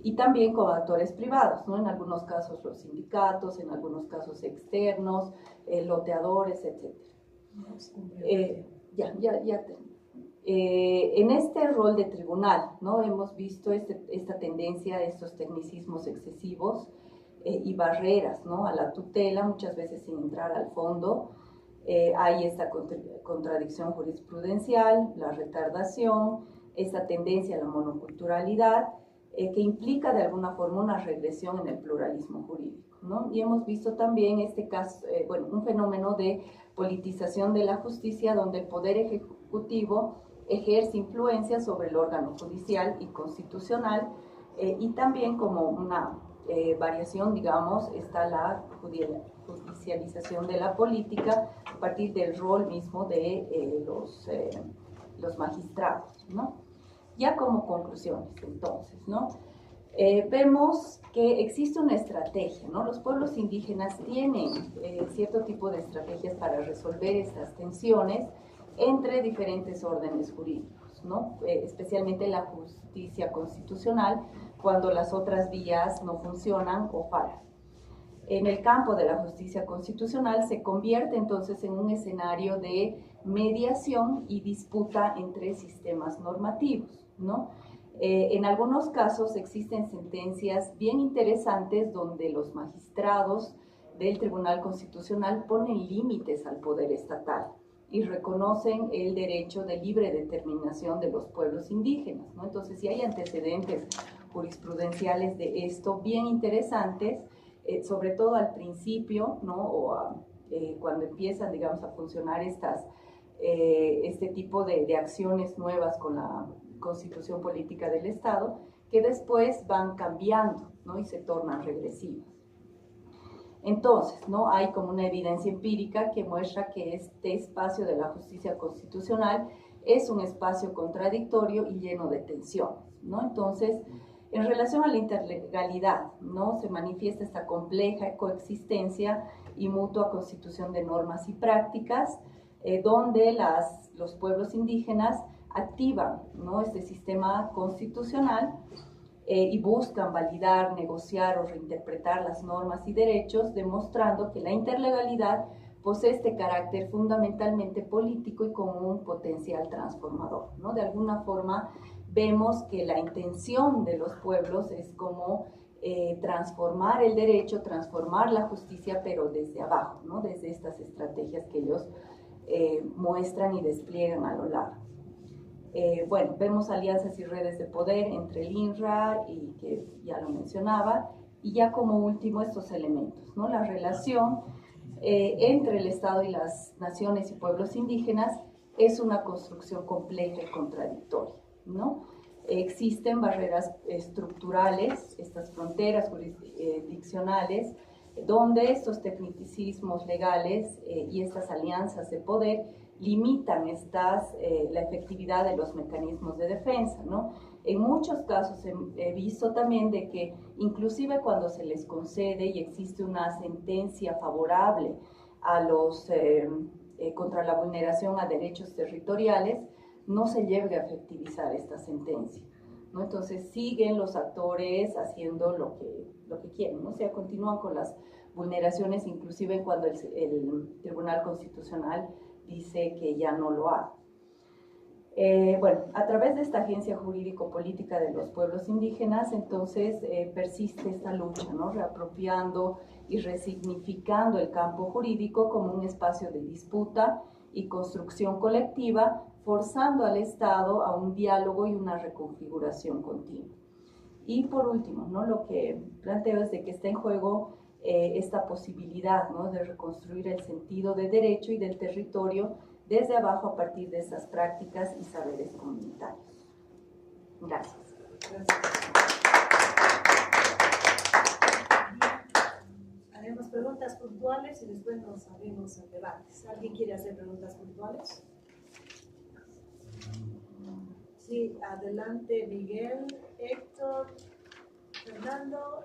y también con actores privados, ¿no? En algunos casos los sindicatos, en algunos casos externos, loteadores, etc. En este rol de tribunal, ¿no?, hemos visto esta tendencia, estos tecnicismos excesivos y barreras, ¿no?, a la tutela, muchas veces sin entrar al fondo. Hay esta contradicción jurisprudencial, la retardación, esta tendencia a la monoculturalidad, que implica de alguna forma una regresión en el pluralismo jurídico, ¿no? Y hemos visto también este caso, un fenómeno de politización de la justicia, donde el poder ejecutivo ejerce influencia sobre el órgano judicial y constitucional, y también como una variación, digamos, está la judicialización de la política a partir del rol mismo de los magistrados, ¿no? Ya como conclusiones, entonces, ¿no? Vemos que existe una estrategia, ¿no? Los pueblos indígenas tienen cierto tipo de estrategias para resolver estas tensiones entre diferentes órdenes jurídicos, ¿no? Especialmente la justicia constitucional, cuando las otras vías no funcionan o fallan. En el campo de la justicia constitucional se convierte entonces en un escenario de mediación y disputa entre sistemas normativos, ¿no? En algunos casos existen sentencias bien interesantes donde los magistrados del Tribunal Constitucional ponen límites al poder estatal y reconocen el derecho de libre determinación de los pueblos indígenas, ¿no? Entonces, si hay antecedentes jurisprudenciales de esto bien interesantes, sobre todo al principio, ¿no?, o cuando empiezan, digamos, a funcionar este tipo de acciones nuevas con la constitución política del Estado, que después van cambiando, ¿no?, y se tornan regresivas. Entonces, ¿no?, hay como una evidencia empírica que muestra que este espacio de la justicia constitucional es un espacio contradictorio y lleno de tensiones, ¿no? Entonces, en relación a la interlegalidad, ¿no?, se manifiesta esta compleja coexistencia y mutua constitución de normas y prácticas, donde los pueblos indígenas activan, ¿no?, este sistema constitucional y buscan validar, negociar o reinterpretar las normas y derechos, demostrando que la interlegalidad posee este carácter fundamentalmente político y con un potencial transformador, ¿no? De alguna forma vemos que la intención de los pueblos es como transformar el derecho, transformar la justicia, pero desde abajo, ¿no?, desde estas estrategias que ellos muestran y despliegan a lo largo. Vemos alianzas y redes de poder entre el INRA, y que ya lo mencionaba, y ya como último estos elementos, ¿no? La relación entre el Estado y las naciones y pueblos indígenas es una construcción compleja y contradictoria, ¿no? Existen barreras estructurales, estas fronteras jurisdiccionales, donde estos tecnicismos legales y estas alianzas de poder limitan la efectividad de los mecanismos de defensa, ¿no? En muchos casos he visto también de que inclusive cuando se les concede y existe una sentencia favorable a contra la vulneración a derechos territoriales, no se llega a efectivizar esta sentencia, ¿no? Entonces siguen los actores haciendo lo que quieren, ¿no? O sea, continúan con las vulneraciones, inclusive cuando el Tribunal Constitucional dice que ya no lo haga. Bueno, a través de esta agencia jurídico-política de los pueblos indígenas, entonces persiste esta lucha, ¿no? Reapropiando y resignificando el campo jurídico como un espacio de disputa y construcción colectiva, forzando al Estado a un diálogo y una reconfiguración continua. Y por último, ¿no? Lo que planteo es de que está en juego esta posibilidad, ¿no? De reconstruir el sentido de derecho y del territorio desde abajo a partir de esas prácticas y saberes comunitarios. Gracias. Haremos preguntas puntuales y después nos abrimos al debate. ¿Alguien quiere hacer preguntas puntuales? Sí, adelante Miguel, Héctor, Fernando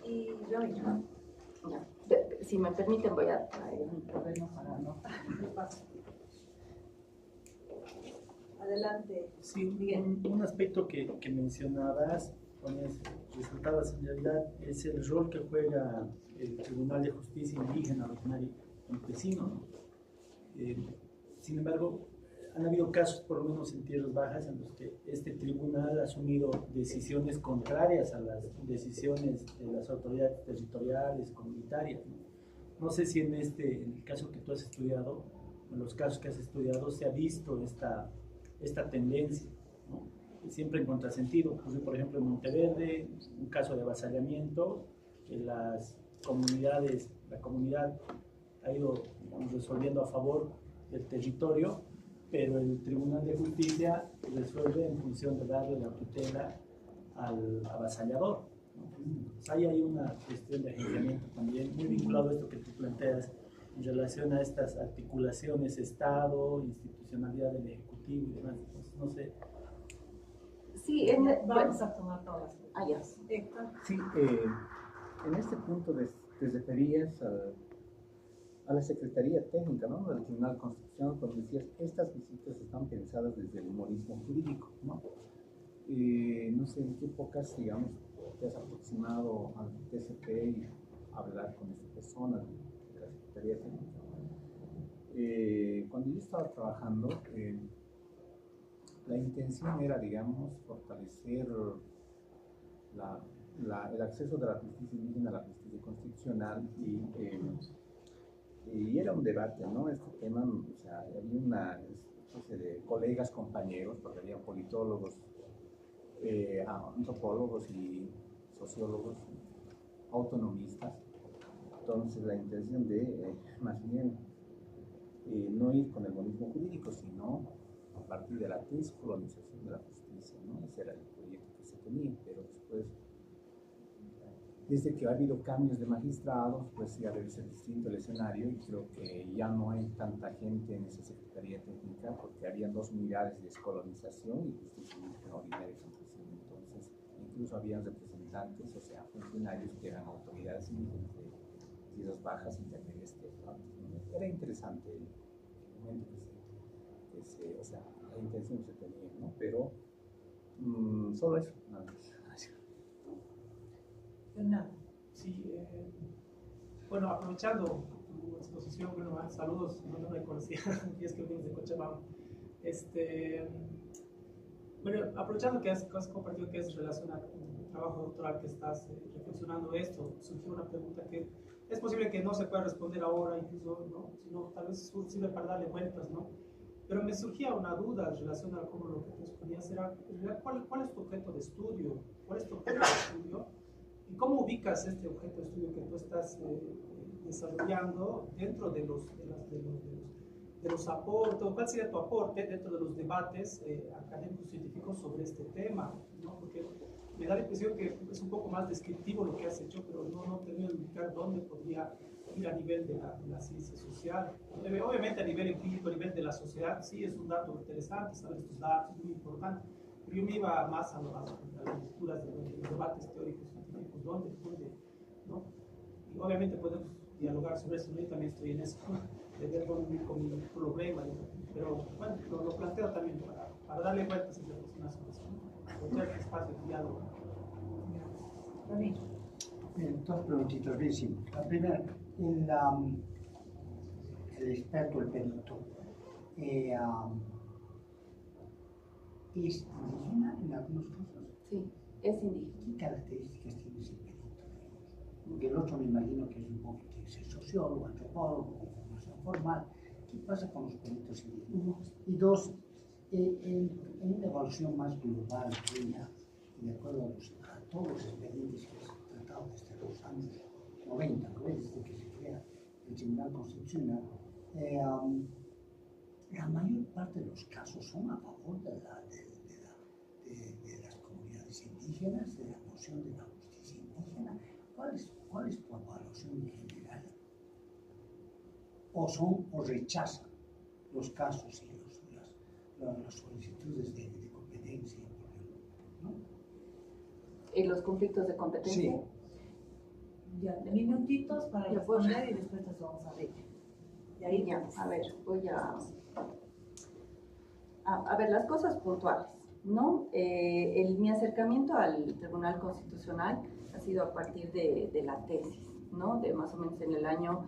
y Ramiro. Si me permiten, voy a traer un problema para no. Adelante. Sí, un aspecto que mencionabas, resaltabas en realidad, es el rol que juega el Tribunal de Justicia Indígena, Originario y Campesino, ¿no? Sin embargo, han habido casos, por lo menos en Tierras Bajas, en los que este tribunal ha asumido decisiones contrarias a las decisiones de las autoridades territoriales, comunitarias, ¿no? No sé si en el caso que tú has estudiado, en los casos que has estudiado, se ha visto esta tendencia, ¿no? Siempre en contrasentido. Por ejemplo, en Monteverde, un caso de avasallamiento, que la comunidad ha ido, digamos, resolviendo a favor del territorio, pero el Tribunal de Justicia resuelve en función de darle la tutela al avasallador, ¿no? Pues ahí hay una cuestión de agenciamiento también, muy vinculado a esto que tú planteas en relación a estas articulaciones Estado, institucionalidad del Ejecutivo y demás. Entonces, no sé. Sí, vamos a tomar todas. Ya. Sí, en este punto te referías a la Secretaría Técnica, ¿no? Del Tribunal Constitucional, cuando decías, estas visitas están pensadas desde el humorismo jurídico, ¿no? No sé en qué épocas, digamos, te has aproximado al TCP y hablar con esta persona de la Secretaría Técnica. Cuando yo estaba trabajando, la intención era, digamos, fortalecer el acceso de la justicia indígena a la justicia constitucional y era un debate, ¿no? Este tema, o sea, había una especie de colegas, compañeros, porque había politólogos, antropólogos y sociólogos autonomistas. Entonces, la intención de, más bien, no ir con el monismo jurídico, sino a partir de la descolonización de la justicia, ¿no? Ese era el proyecto que se tenía, pero después, desde que ha habido cambios de magistrados, pues ya debe ser distinto el escenario y creo que ya no hay tanta gente en esa Secretaría Técnica porque habían dos unidades de descolonización y justicia ordinaria y campesina. Entonces, incluso habían representantes, o sea, funcionarios que eran autoridades indígenas de Tierras Bajas, intermedias, era interesante el momento o sea, la intención que se tenía, ¿no? Pero solo eso, nada más. Fernando. Sí, bueno, aprovechando tu exposición, bueno, saludos, no me conocía, y es que vienes de Cochabamba. Bueno, aprovechando que has compartido que es relacionado con el trabajo doctoral que estás reflexionando esto, surgió una pregunta que es posible que no se pueda responder ahora, incluso, ¿no? Sino tal vez sirve para darle vueltas, ¿no? Pero me surgía una duda relacionada con lo que tú exponías, era, ¿cuál es tu objeto de estudio? ¿Cuál es tu objeto de estudio? ¿Y cómo ubicas este objeto de estudio que tú estás desarrollando dentro de los aportes? ¿Cuál sería tu aporte dentro de los debates académicos científicos sobre este tema, ¿no? Porque me da la impresión que es un poco más descriptivo lo que has hecho, pero no termino de ubicar dónde podría ir a nivel de la ciencia social. Obviamente a nivel empírico, a nivel de la sociedad, sí es un dato interesante, saber estos datos, muy importante, pero yo me iba más a las lecturas de los debates teóricos científicos, ¿dónde? ¿No? Y obviamente podemos dialogar sobre eso, ¿no? Yo también estoy en eso, de ver dónde ubico mi problema, pero bueno, lo planteo también para darle vueltas y reflexionar sobre eso, ¿no? Aprovechar el espacio de diálogo. Dos preguntitas bien simples. La primera, el experto, el perito, ¿es indígena en algunos casos? Sí, es indígena. ¿Qué características tiene ese perito? Porque el otro me imagino que es un poco, tiene que ser sociólogo, antropólogo, con formación formal. ¿Qué pasa con los peritos indígenas? Y dos, en una evaluación más global, tuya, de acuerdo a todos los expedientes que se han tratado desde los años 90, ¿no? Desde que se crea el Tribunal Constitucional, la mayor parte de los casos son a favor de las comunidades indígenas, de la noción de la justicia indígena. ¿Cuál es tu evaluación en general? ¿O rechazan los casos y las solicitudes de competencia, por ejemplo, ¿no? ¿En los conflictos de competencia? Sí. Ya, de minutitos para Ya, pues. responder y después nos vamos a ver. Y ahí Ya, a ver, voy a ver las cosas puntuales, ¿no? Mi acercamiento al Tribunal Constitucional ha sido a partir de la tesis, ¿no? De más o menos en el año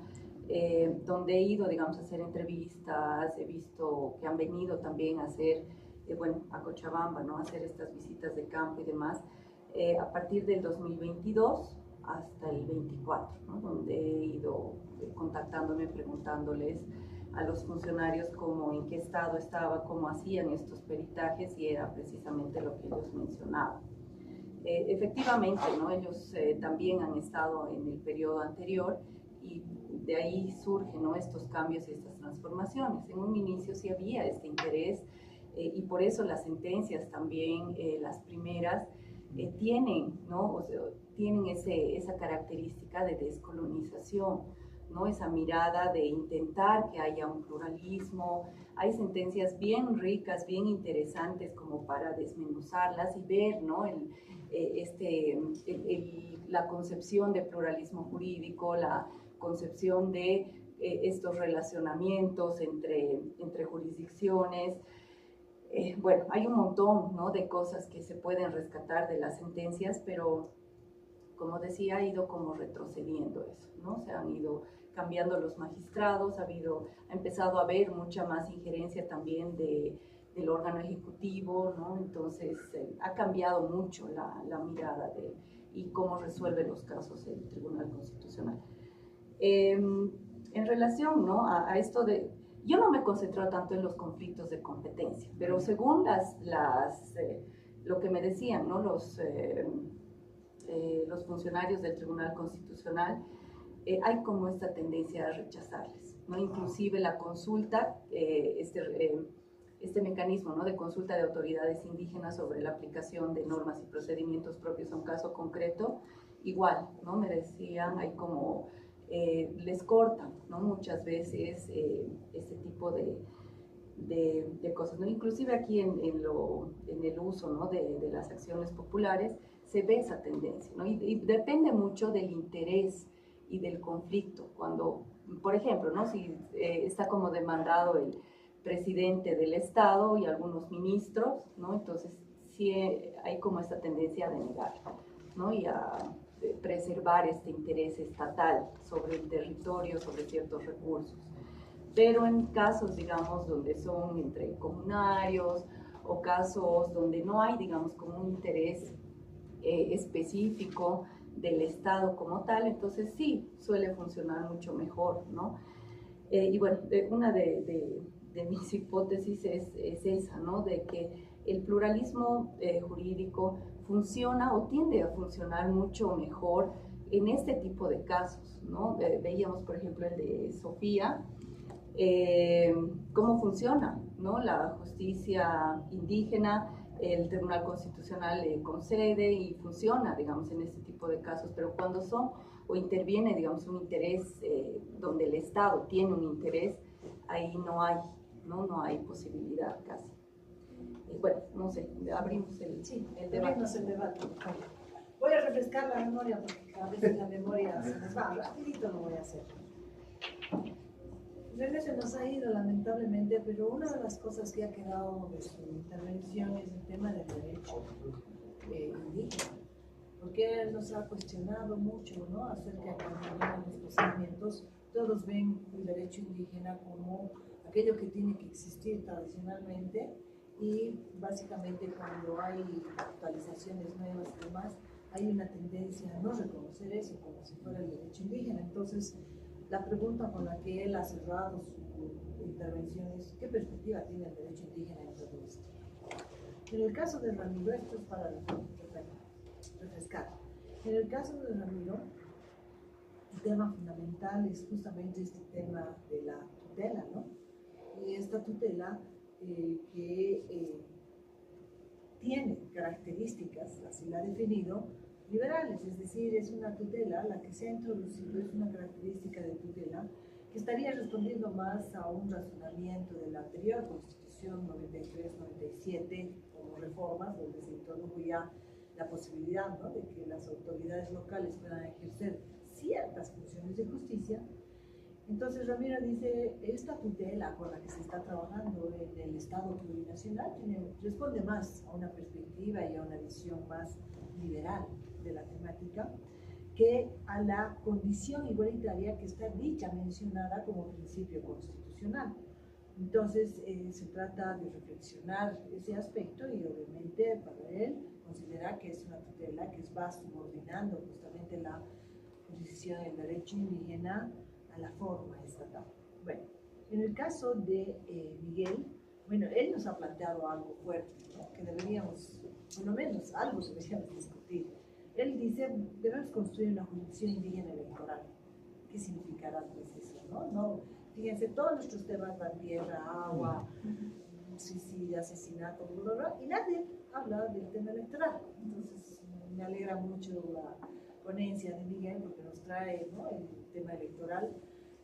donde he ido, digamos, a hacer entrevistas, he visto que han venido también a hacer, bueno, a Cochabamba, ¿no? A hacer estas visitas de campo y demás, a partir del 2022 hasta el 24, ¿no? Donde he ido contactándome, preguntándoles a los funcionarios cómo, en qué estado estaba, cómo hacían estos peritajes, y era precisamente lo que ellos mencionaban. Efectivamente, ¿no? Ellos también han estado en el periodo anterior, y de ahí surgen, ¿no? Estos cambios y estas transformaciones. En un inicio sí había este interés, y por eso las sentencias también, las primeras, tienen, ¿no? O sea, tienen esa característica de descolonización, ¿no? Esa mirada de intentar que haya un pluralismo. Hay sentencias bien ricas, bien interesantes como para desmenuzarlas y ver, ¿no? La concepción de pluralismo jurídico, la concepción de estos relacionamientos entre jurisdicciones. Bueno, hay un montón, ¿no? De cosas que se pueden rescatar de las sentencias, pero como decía, ha ido como retrocediendo eso, ¿no? Se han ido cambiando los magistrados, ha empezado a haber mucha más injerencia también del órgano ejecutivo, ¿no? Entonces ha cambiado mucho la mirada y cómo resuelve los casos el Tribunal Constitucional. En relación, ¿no? a esto de... Yo no me he concentrado tanto en los conflictos de competencia, pero según lo que me decían, ¿no? Los funcionarios del Tribunal Constitucional, hay como esta tendencia a rechazarles, ¿no? Inclusive la consulta, este mecanismo, ¿no? De consulta de autoridades indígenas sobre la aplicación de normas y procedimientos propios a un caso concreto, igual, ¿no? Me decían, hay como... les cortan, ¿no? Muchas veces este tipo de cosas, ¿no? Inclusive aquí en el uso, ¿no? de las acciones populares se ve esa tendencia, ¿no? Y depende mucho del interés y del conflicto. Cuando, por ejemplo, ¿no? Si está como demandado el presidente del Estado y algunos ministros, ¿no? Entonces sí hay como esta tendencia a denegar, ¿no? Y a preservar este interés estatal sobre el territorio, sobre ciertos recursos. Pero en casos, digamos, donde son entre comunarios o casos donde no hay, digamos, como un interés específico del Estado como tal, entonces sí suele funcionar mucho mejor, ¿no? Y bueno, una de mis hipótesis es esa, ¿no? De que el pluralismo jurídico funciona o tiende a funcionar mucho mejor en este tipo de casos, ¿no? Veíamos, por ejemplo, el de Sofía, cómo funciona, ¿no? La justicia indígena el Tribunal Constitucional concede y funciona, digamos, en este tipo de casos, pero cuando son o interviene, digamos, un interés donde el Estado tiene un interés, ahí no hay posibilidad casi. Bueno, no sé, abrimos el debate. Abrimos el debate. Voy a refrescar la memoria porque a veces la memoria se nos va. Rapidito lo voy a hacer. René se nos ha ido lamentablemente, pero una de las cosas que ha quedado de su intervención es el tema del derecho indígena. Porque él nos ha cuestionado mucho, ¿no?, acerca de cuando llegan los procedimientos. Todos ven el derecho indígena como aquello que tiene que existir tradicionalmente, y básicamente cuando hay actualizaciones nuevas y demás, hay una tendencia a no reconocer eso como si fuera el derecho indígena. Entonces, la pregunta con la que él ha cerrado su intervención es: ¿qué perspectiva tiene el derecho indígena en todo esto? En el caso de Ramiro, esto es para refrescar. En el caso de Ramiro, el tema fundamental es justamente este tema de la tutela, ¿no? Y esta tutela que tiene características, así la ha definido, liberales, es decir, es una tutela, la que se ha introducido es una característica de tutela que estaría respondiendo más a un razonamiento de la anterior Constitución 93-97 como reformas, donde se introdujo ya la posibilidad, ¿no?, de que las autoridades locales puedan ejercer ciertas funciones de justicia. Entonces Ramiro dice, esta tutela con la que se está trabajando en el Estado plurinacional responde más a una perspectiva y a una visión más liberal de la temática que a la condición igualitaria que está dicha, mencionada como principio constitucional. Entonces se trata de reflexionar ese aspecto y obviamente para él considera que es una tutela que va subordinando justamente la jurisdicción del derecho indígena a la forma estatal. Bueno, en el caso de Miguel, bueno, él nos ha planteado algo fuerte, ¿no?, que deberíamos, por lo menos algo deberíamos discutir. Él dice, debemos construir una jurisdicción indígena electoral. ¿Qué significará pues eso, no? Fíjense, todos nuestros temas van tierra, agua, suicidio, asesinato, bla, bla, bla, y nadie habla del tema electoral. Entonces, me alegra mucho la ponencia de Miguel porque nos trae, ¿no?, el tema electoral,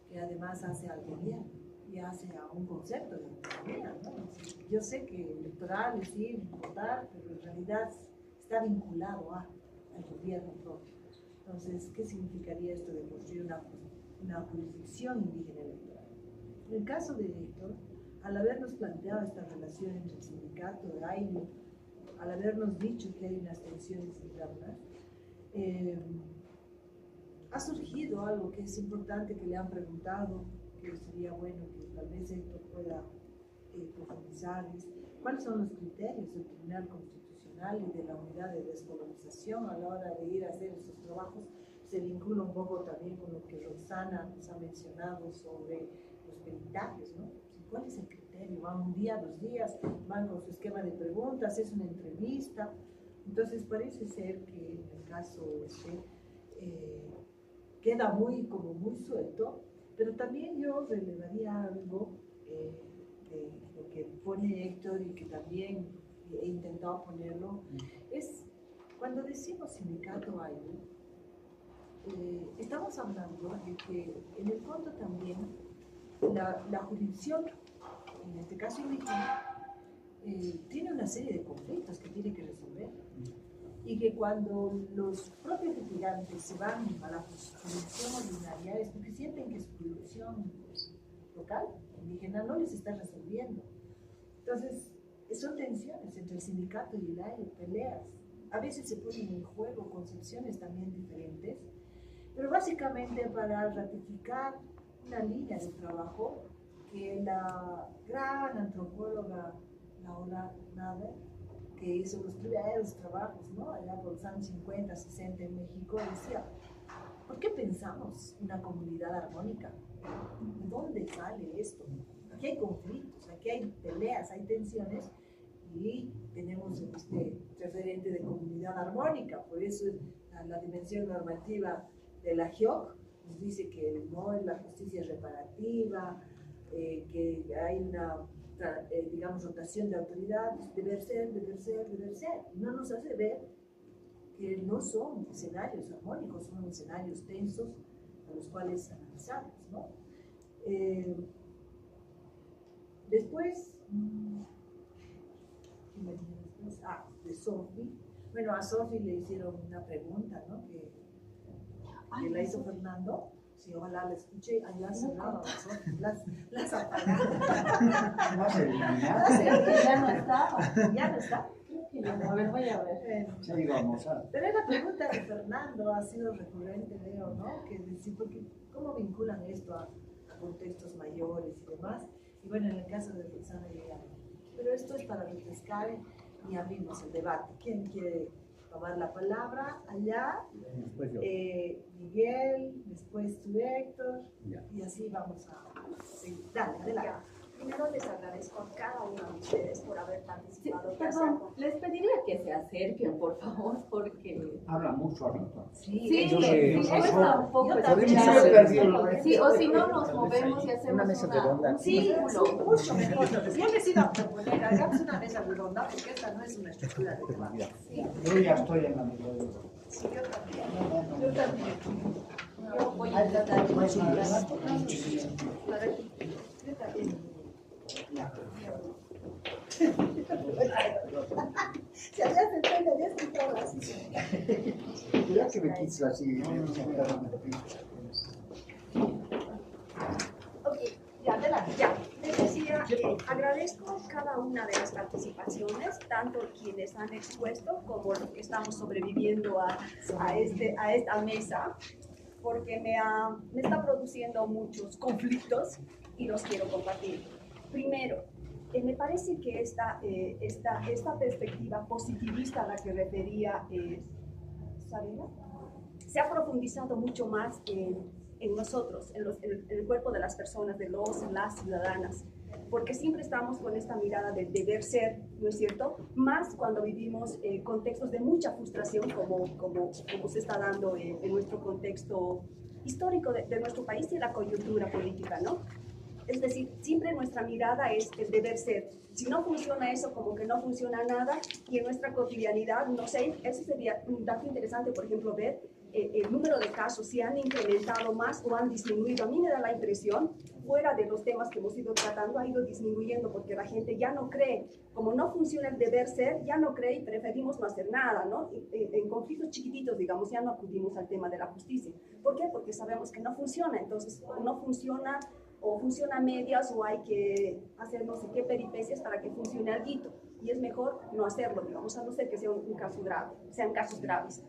que además hace al gobierno y hace a un concepto de autonomía, ¿no? Yo sé que electoral es ir, votar, pero en realidad está vinculado al gobierno propio. Entonces, ¿qué significaría esto de construir una jurisdicción indígena electoral? En el caso de Héctor, al habernos planteado esta relación entre el sindicato de AINU, al habernos dicho que hay unas tensiones internas, ha surgido algo que es importante, que le han preguntado, que sería bueno que tal vez Héctor pueda profundizar, es cuáles son los criterios del Tribunal Constitucional y de la Unidad de Descolonización a la hora de ir a hacer esos trabajos. Se vincula un poco también con lo que Roxana nos ha mencionado sobre los peritajes, ¿no? ¿Cuál es el criterio? ¿Van un día, 2 días? ¿Van con su esquema de preguntas? ¿Es una entrevista? Entonces parece ser que en el caso queda muy suelto, pero también yo relevaría algo de lo que pone Héctor y que también he intentado ponerlo, es cuando decimos sindicato AINU, estamos hablando de que en el fondo también la jurisdicción, en este caso indígena, tiene una serie de conflictos que tiene que resolver, y que cuando los propios litigantes se van a la jurisdicción ordinaria es porque sienten que su jurisdicción local, indígena, no les está resolviendo. Entonces, son tensiones entre el sindicato y el AINU, peleas. A veces se ponen en juego concepciones también diferentes, pero básicamente para ratificar una línea de trabajo que la gran antropóloga Laura Nader, que hizo los primeros trabajos, ¿no?, allá por los años 50, 60 en México, decía, ¿por qué pensamos una comunidad armónica? ¿De dónde sale esto? Aquí hay conflictos, aquí hay peleas, hay tensiones, y tenemos este referente de comunidad armónica. Por eso la dimensión normativa de la GIOC nos dice que no es la justicia reparativa, que hay una digamos, rotación de autoridades, deber ser, deber ser, deber ser. No nos hace ver que no son escenarios armónicos, son escenarios tensos a los cuales analizamos, ¿no? Después, ¿qué me dice después? De Sofi. Bueno, a Sofi le hicieron una pregunta, ¿no? Que la hizo Fernando. Sí, ojalá la escuché, allá cerrado, las apagaron. Las eliminadas. Ya no está, ya no está. A ver, voy a ver. Sí, vamos a. Pero la pregunta de Fernando ha sido recurrente, Leo, ¿no? Que decir, porque ¿cómo vinculan esto a contextos mayores y demás? Y bueno, en el caso de Roxana y ella, pero esto es para refrescar y abrimos el debate. ¿Quién quiere tomar la palabra? Allá, Después yo. Miguel, después tú, Héctor, Ya. y así vamos a seguir. Dale, adelante. Primero les agradezco a cada uno de ustedes por haber participado. Perdón, les pediría que se acerquen, por favor, porque... Habla mucho ahorita. Sí, Yo sí, sé, cuesta un poco podemos escuchar. hacer Sí, o si no, nos movemos y hacemos Una mesa redonda. un Sí, círculo. mucho mejor. Yo les iba a proponer, hagamos una mesa redonda, porque esta no es una estructura de debate. Yo ya estoy en la mesa de Sí, yo también. Yo también. Yo voy a tratar de Yo también. Se había sentado y había escuchado así. Ya que me quites la siguiente. Ok, ya, adelante, ya. Les decía, agradezco cada una de las participaciones, tanto quienes han expuesto como los que estamos sobreviviendo a esta mesa, porque me está produciendo muchos conflictos y los quiero compartir. Primero, me parece que esta perspectiva positivista a la que refería Sabina, se ha profundizado mucho más en nosotros, en el cuerpo de las personas, de las ciudadanas, porque siempre estamos con esta mirada del deber ser, ¿no es cierto? Más cuando vivimos contextos de mucha frustración como se está dando en nuestro contexto histórico de nuestro país y la coyuntura política, ¿no? Es decir, siempre nuestra mirada es el deber ser. Si no funciona eso, como que no funciona nada, y en nuestra cotidianidad, no sé, eso sería un dato interesante, por ejemplo, ver el número de casos, si han incrementado más o han disminuido. A mí me da la impresión, fuera de los temas que hemos ido tratando, ha ido disminuyendo porque la gente ya no cree, como no funciona el deber ser, ya no cree y preferimos no hacer nada, ¿no? En conflictos chiquititos, digamos, ya no acudimos al tema de la justicia. ¿Por qué? Porque sabemos que no funciona, entonces no funciona o funciona a medias o hay que hacer no sé qué peripecias para que funcione algo, y es mejor no hacerlo, digamos, a no ser que sea un caso grave, sean casos graves.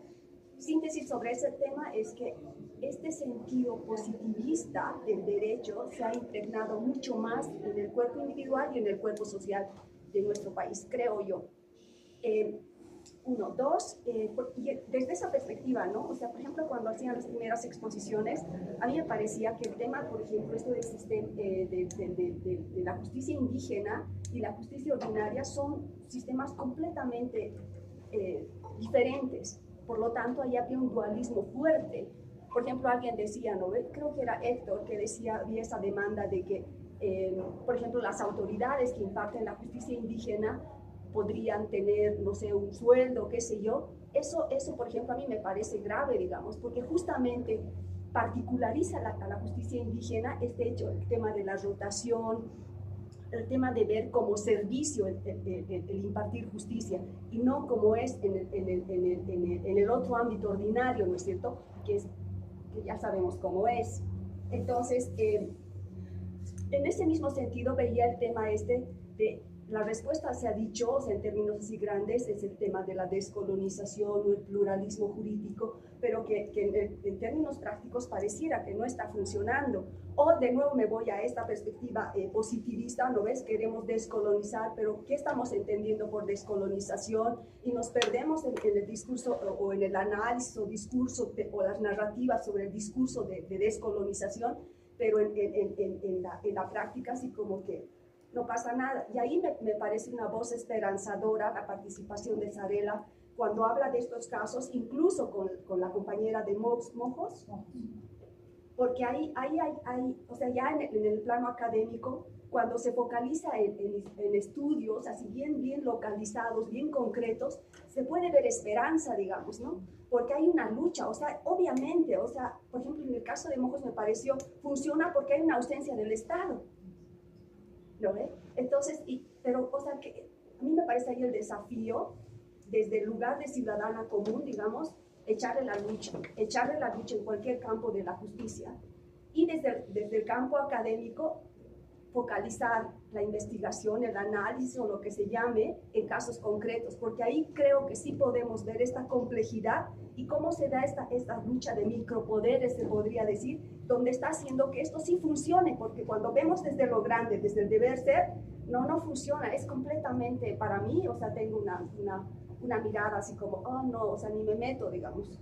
Síntesis sobre ese tema es que este sentido positivista del derecho se ha impregnado mucho más en el cuerpo individual y en el cuerpo social de nuestro país, creo yo. Uno, dos, y desde esa perspectiva, ¿no? O sea, por ejemplo, cuando hacían las primeras exposiciones, a mí me parecía que el tema, por ejemplo, esto del sistema de la justicia indígena y la justicia ordinaria son sistemas completamente diferentes. Por lo tanto, ahí había un dualismo fuerte. Por ejemplo, alguien decía, ¿no? Creo que era Héctor, que decía, había esa demanda de que, por ejemplo, las autoridades que imparten la justicia indígena podrían tener, no sé, un sueldo, qué sé yo. Eso, por ejemplo, a mí me parece grave, digamos, porque justamente particulariza a la justicia indígena este hecho, el tema de la rotación, el tema de ver como servicio el impartir justicia y no como es en el otro ámbito ordinario, ¿no es cierto? Que ya sabemos cómo es. Entonces, en ese mismo sentido veía el tema de la respuesta, se ha dicho, o sea, en términos así grandes, es el tema de la descolonización o el pluralismo jurídico, pero que en términos prácticos pareciera que no está funcionando. O de nuevo me voy a esta perspectiva positivista, ¿no ves? Queremos descolonizar, pero ¿qué estamos entendiendo por descolonización? Y nos perdemos en el discurso o en el análisis o discurso o las narrativas sobre el discurso de descolonización, pero en la práctica así como que no pasa nada. Y ahí me parece una voz esperanzadora la participación de Zarela cuando habla de estos casos, incluso con la compañera de Mojos, porque ahí hay, o sea, ya en el plano académico, cuando se focaliza en estudios así bien localizados, bien concretos, se puede ver esperanza, digamos, ¿no? Porque hay una lucha, o sea, obviamente, o sea, por ejemplo, en el caso de Mojos me pareció, funciona porque hay una ausencia del Estado, ¿lo ve? Entonces, pero, o sea, que a mí me parece ahí el desafío, desde el lugar de ciudadana común, digamos, echarle la lucha en cualquier campo de la justicia, y desde el campo académico, focalizar la investigación, el análisis o lo que se llame en casos concretos, porque ahí creo que sí podemos ver esta complejidad y cómo se da esta lucha de micropoderes, se podría decir, donde está haciendo que esto sí funcione, porque cuando vemos desde lo grande, desde el deber ser, no funciona, es completamente, para mí, o sea, tengo una mirada así como, oh no, o sea, ni me meto, digamos,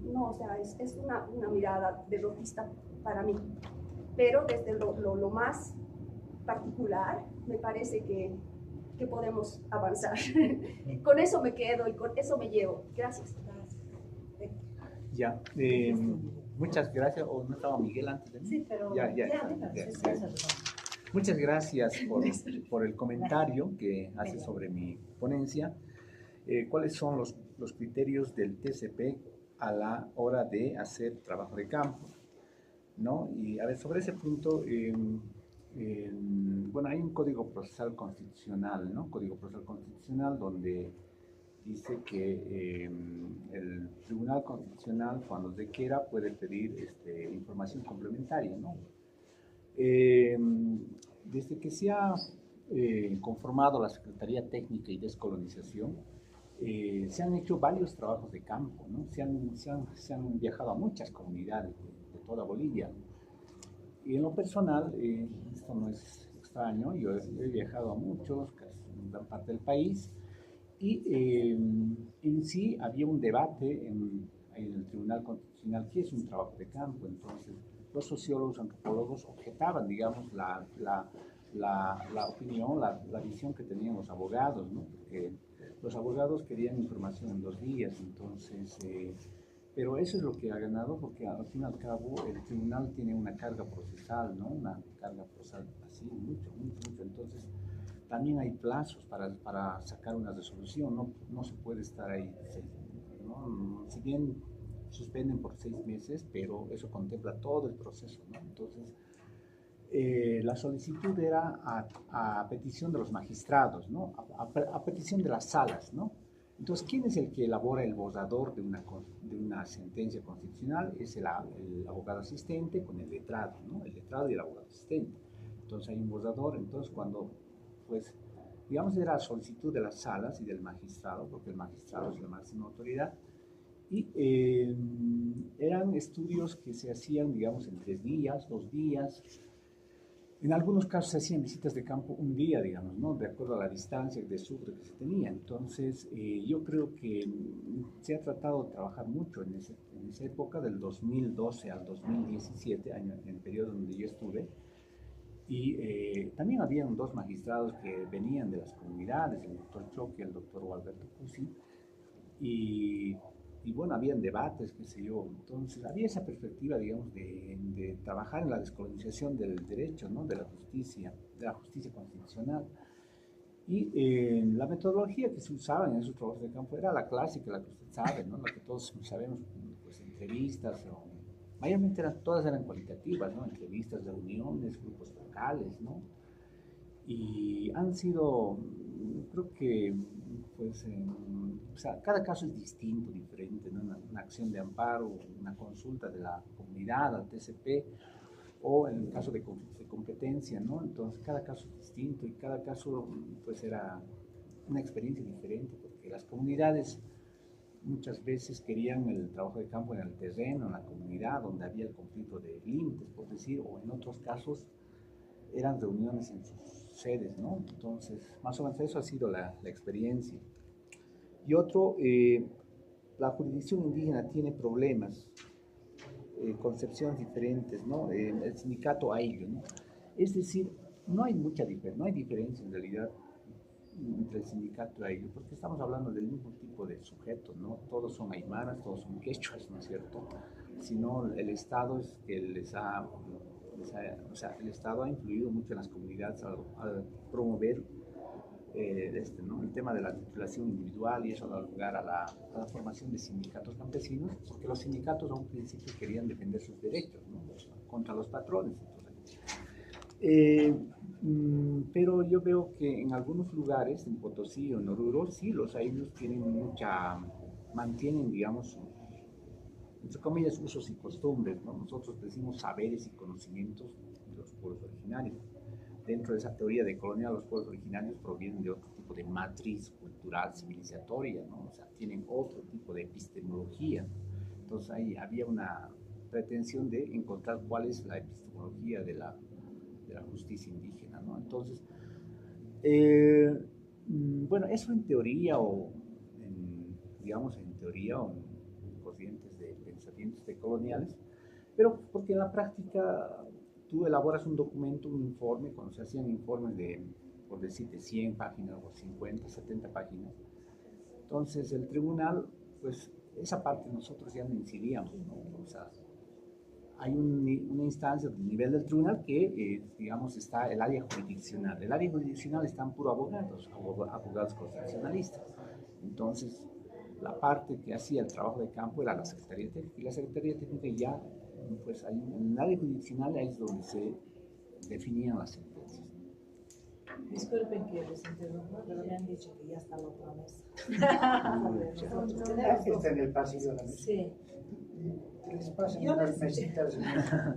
no, o sea, es una mirada derrotista para mí, pero desde lo más particular, me parece que podemos avanzar. Con eso me quedo y con eso me llevo. Gracias. Ya, muchas gracias. ¿O no estaba Miguel antes de mí? Sí, pero ya. venga. Muchas gracias por el comentario que hace sobre mi ponencia. ¿Cuáles son los criterios del TCP a la hora de hacer trabajo de campo? ¿No? Y a ver, sobre ese punto, bueno, hay un código procesal constitucional, ¿no? Código procesal constitucional donde dice que el Tribunal Constitucional, cuando se quiera, puede pedir información complementaria, ¿no? Desde que se ha conformado la Secretaría Técnica y Descolonización, se han hecho varios trabajos de campo, ¿no? Se han viajado a muchas comunidades de toda Bolivia. Y en lo personal, esto no es extraño, yo he viajado a muchos, casi en gran parte del país, y en sí había un debate en el Tribunal Constitucional que es un trabajo de campo. Entonces los sociólogos, antropólogos objetaban, digamos, la opinión, la visión que tenían los abogados, ¿no? Porque los abogados querían información en 2 días, entonces, pero eso es lo que ha ganado, porque al fin y al cabo el tribunal tiene una carga procesal, ¿no? Una carga procesal así, mucho. Entonces, también hay plazos para sacar una resolución, no se puede estar ahí, ¿no? Si bien suspenden por 6 meses, pero eso contempla todo el proceso, ¿no? Entonces, la solicitud era a petición de los magistrados, ¿no? A petición de las salas, ¿no? Entonces, ¿quién es el que elabora el borrador de una sentencia constitucional? Es el abogado asistente con el letrado, ¿no? El letrado y el abogado asistente. Entonces, hay un borrador. Entonces, cuando, pues, digamos, era solicitud de las salas y del magistrado, porque el magistrado es la máxima autoridad, y eran estudios que se hacían, digamos, en 3 días, 2 días. En algunos casos se hacían visitas de campo 1 día, digamos, ¿no? De acuerdo a la distancia de surte que se tenía. Entonces, yo creo que se ha tratado de trabajar mucho en esa época, del 2012 al 2017, en el periodo donde yo estuve. Y también habían 2 magistrados que venían de las comunidades, el doctor Choque y el doctor Gualberto Cusi. Y bueno, habían debates, qué sé yo. Entonces, había esa perspectiva, digamos, de trabajar en la descolonización del derecho, ¿no? De la justicia constitucional. Y la metodología que se usaba en esos trabajos de campo era la clásica, la que usted sabe, ¿no? La que todos sabemos, pues entrevistas, mayormente todas eran cualitativas, ¿no? Entrevistas, reuniones, grupos locales, ¿no? Y han sido, creo que, pues, o sea, cada caso es distinto, diferente, ¿no? Una acción de amparo, una consulta de la comunidad al TCP, o en el caso de conflictos de competencia, ¿no? Entonces, cada caso es distinto y cada caso, pues, era una experiencia diferente, porque las comunidades muchas veces querían el trabajo de campo en el terreno, en la comunidad, donde había el conflicto de límites, por decir, o en otros casos eran reuniones en sus sedes, ¿no? Entonces, más o menos eso ha sido la experiencia. Y otro, la jurisdicción indígena tiene problemas, concepciones diferentes, ¿no? El sindicato AILO, ¿no? Es decir, no hay diferencia en realidad entre el sindicato y AILO, porque estamos hablando del mismo tipo de sujetos, ¿no? Todos son aymaras, todos son quechuas, ¿no es cierto? Sino el Estado es que les ha O sea, el Estado ha influido mucho en las comunidades al promover ¿no? el tema de la titulación individual, y eso ha dado lugar a la formación de sindicatos campesinos, porque los sindicatos a un principio querían defender sus derechos, ¿no? Contra los patrones. Pero yo veo que en algunos lugares, en Potosí o en Oruro, sí, los ayllus mantienen, digamos, entre comillas, usos y costumbres, ¿no? Nosotros decimos saberes y conocimientos de los pueblos originarios. Dentro de esa teoría de colonia, los pueblos originarios provienen de otro tipo de matriz cultural civilizatoria, ¿no? O sea, tienen otro tipo de epistemología. Entonces ahí había una pretensión de encontrar cuál es la epistemología de la justicia indígena, ¿no? Entonces, bueno, eso en teoría digamos en teoría o en corrientes de pensamientos decoloniales, pero porque en la práctica tú elaboras un documento, un informe, cuando se hacían informes de, por decirte, 100 páginas o 50, 70 páginas, entonces el tribunal, pues esa parte nosotros ya no incidíamos, ¿no? O sea, hay una instancia del nivel del tribunal que, digamos, está el área jurisdiccional. El área jurisdiccional están puro abogados constitucionalistas. Entonces, la parte que hacía el trabajo de campo era la Secretaría Técnica, y la Secretaría Técnica ya, pues, en el área jurisdiccional ahí es donde se definían las sentencias. Disculpen que les interrumpa, pero me han dicho que ya está la otra mesa. Está en el pasillo de la mesa. Sí. Que les pasen unas mesitas,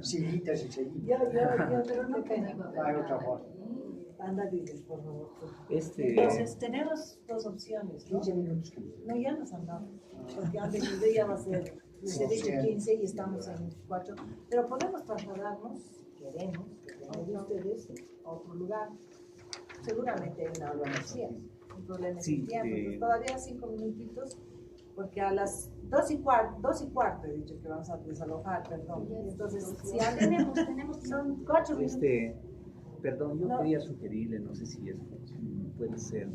sillitas y sillitas. Pero no tengo. Hay otra forma. Anda, diles, por favor. Entonces, tenemos dos opciones, ¿no? 15 minutos. No, ya nos han dado. Porque antes de ya va a ser, les he dicho 15 y estamos en 24. Pero podemos trasladarnos, queremos, de ustedes, a otro lugar. Seguramente hay una organización. Un problema es el tiempo. Entonces, todavía 5 minutitos, porque a las 2:15 he dicho que vamos a desalojar, perdón. Entonces, si tenemos, son 4 minutos. Perdón, yo quería sugerirle, no sé si eso puede ser.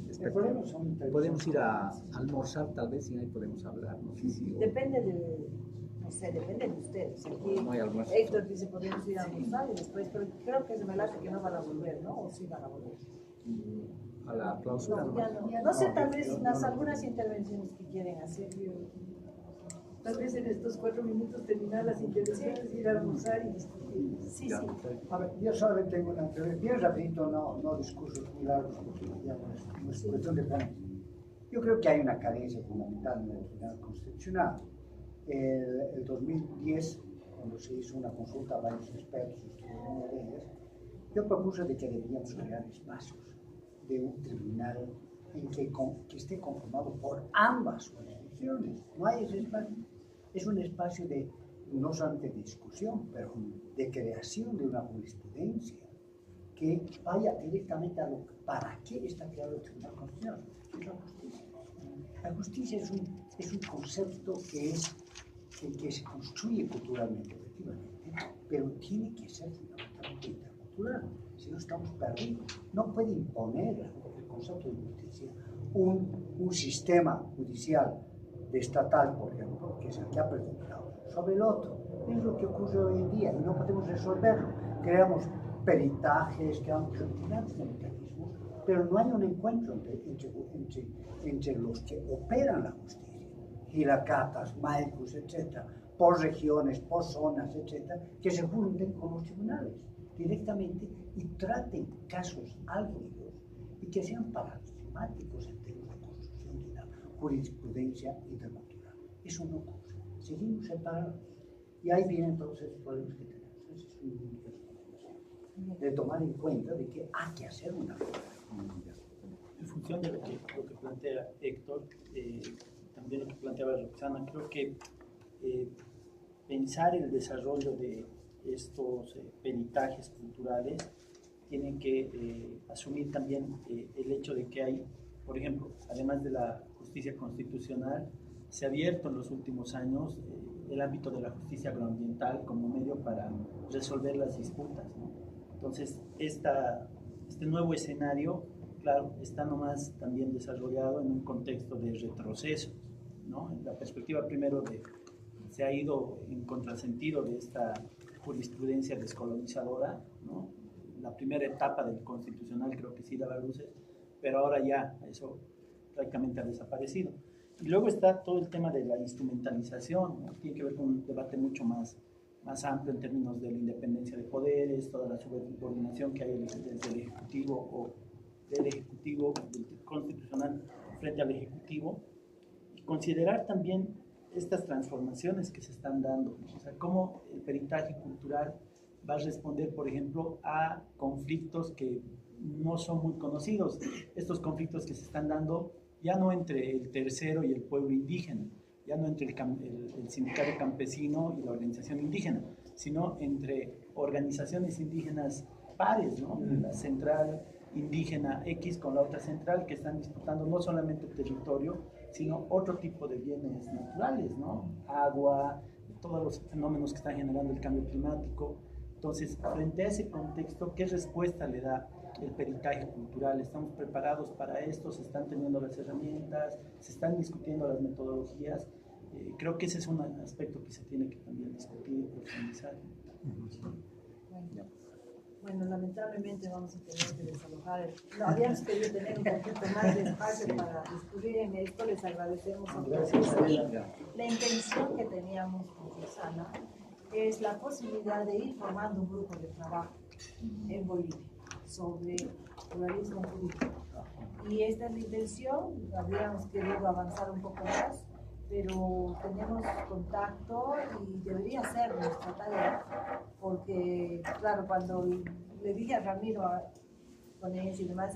Podemos ir a almorzar, tal vez, y ahí podemos hablar. No sé si, depende de ustedes. Aquí no hay almuerzo. Héctor dice, podemos ir a almorzar y después, pero creo que se me hace que no van a volver, ¿no? ¿O sí van a volver? A la clausura. No sé, tal vez algunas intervenciones que quieren hacer. Tal vez en estos 4 minutos terminar las intervenciones, ir a almorzar y discutir. Sí. A ver, yo solamente tengo una teoría, bien rapidito, no discursos muy largos, porque ya no es cuestión de planes. Yo creo que hay una carencia fundamental en el Tribunal Constitucional. El 2010, cuando se hizo una consulta a varios expertos, estuvieron una de ellas, yo propuse de que deberíamos crear espacios de un tribunal en que esté conformado por ambas jurisdicciones. No hay ese espacio. Es un espacio de, no solamente de discusión, pero de creación de una jurisprudencia que vaya directamente a para qué está creado el Tribunal Constitucional. Es la justicia. La justicia es un concepto que se construye culturalmente, efectivamente, pero tiene que ser fundamentalmente intercultural. Si no, estamos perdidos. No puede imponer el concepto de justicia un sistema judicial estatal, por ejemplo, que es el que ha predominado sobre el otro. Es lo que ocurre hoy en día y no podemos resolverlo. Creamos peritajes, creamos grandes mecanismos, pero no hay un encuentro entre los que operan la justicia, giracatas, maicus, etc., por regiones, por zonas, etc., que se junten con los tribunales directamente y traten casos álgidos y que sean paradigmáticos en términos de construcción de una jurisprudencia intercultural. Eso no ocurre. Seguimos separados. Y ahí vienen entonces los problemas que tenemos. Esa es una única recomendación. De tomar en cuenta de que hay que hacer una comunidad. En función de lo que plantea Héctor, también lo que planteaba Roxana, creo que pensar el desarrollo de estos peritajes culturales tienen que asumir también el hecho de que hay, por ejemplo, además de la justicia constitucional, se ha abierto en los últimos años el ámbito de la justicia agroambiental como medio para resolver las disputas, ¿no? Entonces, este nuevo escenario, claro, está nomás también desarrollado en un contexto de retroceso, ¿no? En la perspectiva primero se ha ido en contrasentido de esta jurisprudencia descolonizadora, ¿no? La primera etapa del constitucional creo que sí daba luces, pero ahora ya eso prácticamente ha desaparecido. Y luego está todo el tema de la instrumentalización, ¿no? Tiene que ver con un debate mucho más amplio en términos de la independencia de poderes, toda la subordinación que hay desde el Ejecutivo o del Ejecutivo, del Constitucional frente al Ejecutivo, y considerar también estas transformaciones que se están dando, ¿no? O sea, cómo el peritaje cultural va a responder, por ejemplo, a conflictos que no son muy conocidos, estos conflictos que se están dando ya no entre el tercero y el pueblo indígena, ya no entre el sindicato campesino y la organización indígena, sino entre organizaciones indígenas pares, ¿no? La central indígena X con la otra central, que están disputando no solamente territorio, sino otro tipo de bienes naturales, ¿no? Agua, todos los fenómenos que están generando el cambio climático. Entonces, frente a ese contexto, ¿qué respuesta le da el peritaje cultural? ¿Estamos preparados para esto? ¿Se están teniendo las herramientas? ¿Se están discutiendo las metodologías? Creo que ese es un aspecto que se tiene que también discutir y profundizar. Bueno, lamentablemente vamos a tener que desalojar. Habíamos querido tener un poquito más de espacio para discutir en esto. Les agradecemos a todos. Y la intención que teníamos con Susana es la posibilidad de ir formando un grupo de trabajo en Bolivia sobre pluralismo jurídico. Y esta es la intención. Habríamos querido avanzar un poco más, pero tenemos contacto y debería ser nuestra tarea, porque claro, cuando le dije a Ramiro, con él y demás,